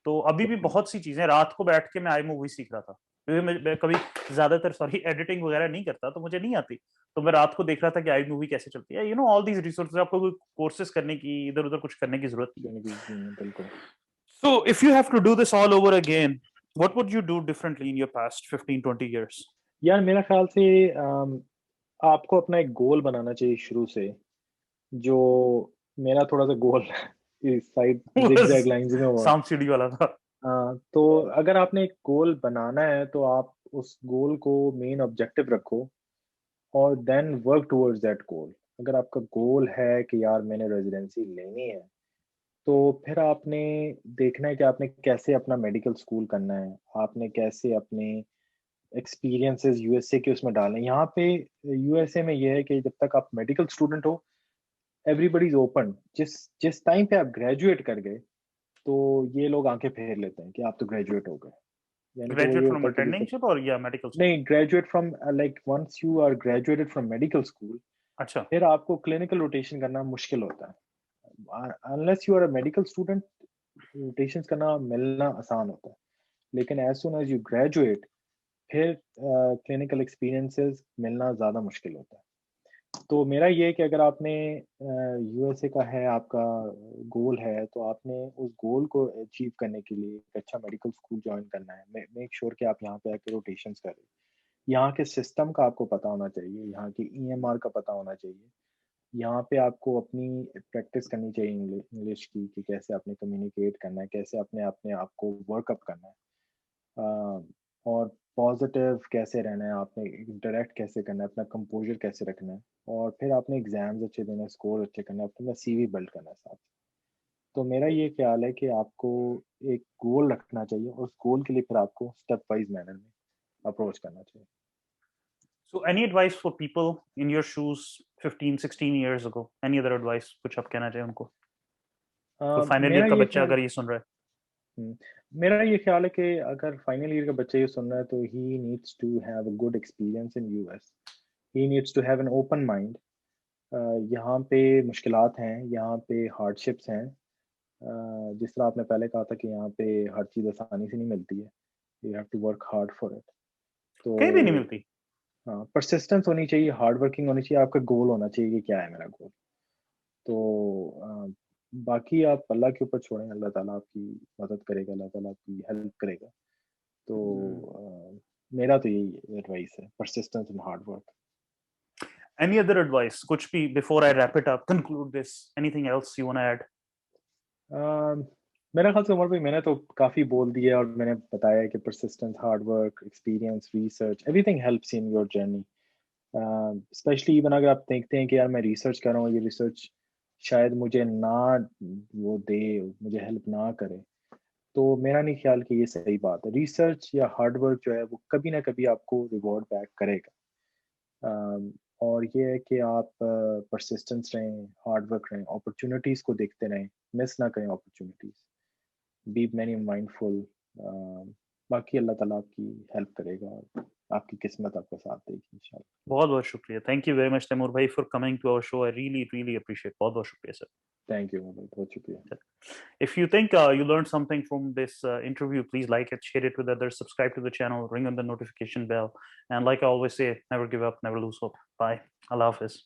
तो अभी भी बिल्कुल। बहुत सी चीजें, रात को बैठ के मैं आई मूवी सीख रहा था, क्योंकि मैं कभी ज्यादातर सॉरी एडिटिंग वगैरह नहीं करता, तो मुझे नहीं आती। तो मैं रात को देख रहा था कि आई मूवी कैसे चलती है, ऑल दीज रिसोर्सेज। आपको कोई कोर्सेज करने की, इधर उधर कुछ करने की जरूरत नहीं है। क्यों नहीं, बिल्कुल। So if you have to do this all over again, what would you do differently in your past 15-20 years? यार मेरा ख़्याल से आपको अपना एक गोल बनाना चाहिए शुरू से, जो मेरा थोड़ा-सा गोल इस साइड ज़िगज़ैग लाइन्स में हुआ। सांप सीढ़ी वाला था। तो अगर आपने एक गोल बनाना है, तो आप उस गोल को मेन ऑब्जेक्टिव रखो और then work towards that goal. अगर आपका गोल है कि यार मैंने रेज़िडेंसी लेनी है, तो फिर आपने देखना है कि आपने कैसे अपना मेडिकल स्कूल करना है, आपने कैसे अपने एक्सपीरियंसेस यूएसए के उसमें डालने हैं। यहाँ पे यूएसए में ये है कि जब तक आप मेडिकल स्टूडेंट हो, एवरीबॉडी इज़ ओपन। जिस जिस टाइम पे आप ग्रेजुएट कर गए, तो ये लोग आँखें फेर लेते हैं कि आप तो ग्रेजुएट हो गए। यानी कि वो ये ग्रेजुएट फ्रॉम होता है कि जब तक अटेंडिंगशिप और या मेडिकल स्कूल? नहीं, graduate from like once you are graduated from medical school, अच्छा। फिर आपको क्लिनिकल रोटेशन करना मुश्किल होता है। Unless you are a medical student, rotations करना मिलना आसान होता है। लेकिन as soon as you graduate, फिर क्लिनिकल एक्सपीरियंसेस मिलना ज़्यादा मुश्किल होता है। तो मेरा ये है कि अगर आपने यूएसए का है आपका गोल है, तो आपने उस गोल को अचीव करने के लिए एक अच्छा मेडिकल स्कूल जॉइन करना है। मेक श्योर कि आप यहाँ पे आके रोटेशंस करें। यहाँ के सिस्टम का आपको पता होना चाहिए, यहाँ की ईएमआर का पता होना चाहिए। यहाँ पे आपको अपनी प्रैक्टिस करनी चाहिए इंग्लिश की, कि कैसे आपने कम्युनिकेट करना है, कैसे आपने अपने आप को वर्कअप करना है। और पॉजिटिव कैसे रहना है, आपने इंटरैक्ट कैसे करना है, अपना कंपोज़र कैसे रखना है, और फिर आपने एग्ज़ाम्स अच्छे देने हैं, स्कोर अच्छे करना है, अपना सीवी बिल्ड करना है साथ। तो मेरा ये ख़्याल है कि आपको एक गोल रखना चाहिए और उस गोल के लिए फिर आपको स्टेप वाइज़ मैनर में अप्रोच करना चाहिए। So any advice for people in your shoes 15-16 years ago? Any other advice कुछ आप कहना चाहें उनको, कोई फाइनल ईयर मेरा का ये बच्चा ख़्याल अगर ये सुन रहा है? हुँ, मेरा ये ख़्याल है कि अगर फाइनल ईयर का बच्चा ये सुन रहा है, तो he needs to have a good experience in US. He needs to have an open mind. Uh, यहाँ पे मुश्किलात हैं, यहाँ पे हार्डशिप्स हैं। जिस तरह आपने पहले कहा था कि यहाँ पे हर चीज़ आसानी से नहीं मिलती है। You have to work hard for it. तो कहीं भी नहीं मिलती। हाँ, परसिस्टेंस होनी चाहिए, हार्ड वर्किंग होनी चाहिए, आपका गोल होना चाहिए कि क्या है मेरा गोल। तो बाकी आप अल्लाह के ऊपर छोड़ें, अल्लाह ताला आपकी मदद करेगा, अल्लाह ताला आपकी हेल्प करेगा। तो मेरा तो यही एडवाइस है, persistence and hard work. Any other advice? कुछ भी before I wrap it up, conclude this. Anything else you want to add? अ, मेरा ख़्याल से उमर भाई मैंने तो काफ़ी बोल दिया, और मैंने बताया कि persistence, hard work, experience, research, everything helps in your journey. Specially even अगर आप देखते हैं कि यार मैं रिसर्च कर रहा हूँ, ये रिसर्च शायद मुझे ना वो दे, मुझे हेल्प ना करे, तो मेरा नहीं ख्याल कि ये सही बात है। रिसर्च या हार्ड वर्क जो है वो कभी ना कभी आपको रिवॉर्ड बैक करेगा। और ये है कि आप परसिस्टेंस रहें, हार्ड वर्क रहें, अपॉर्चुनिटीज़ को देखते रहें, मिस ना करें अपॉर्चुनिटीज़। Be many mindful. बाकी अल्लाह ताला आपकी हेल्प करेगा और आपकी किस्मत आपका साथ देगी इंशाल्लाह। बहुत बहुत शुक्रिया, thank you very much Taimur भाई for coming to our show, I really really appreciate, बहुत बहुत शुक्रिया सर। थैंक यू बहुत शुक्रिया। If you think you learned something from this interview, please like it, share it with others, subscribe to the channel, ring on the notification bell, and like I always say, never give up, never lose hope. Bye. Allah Hafiz.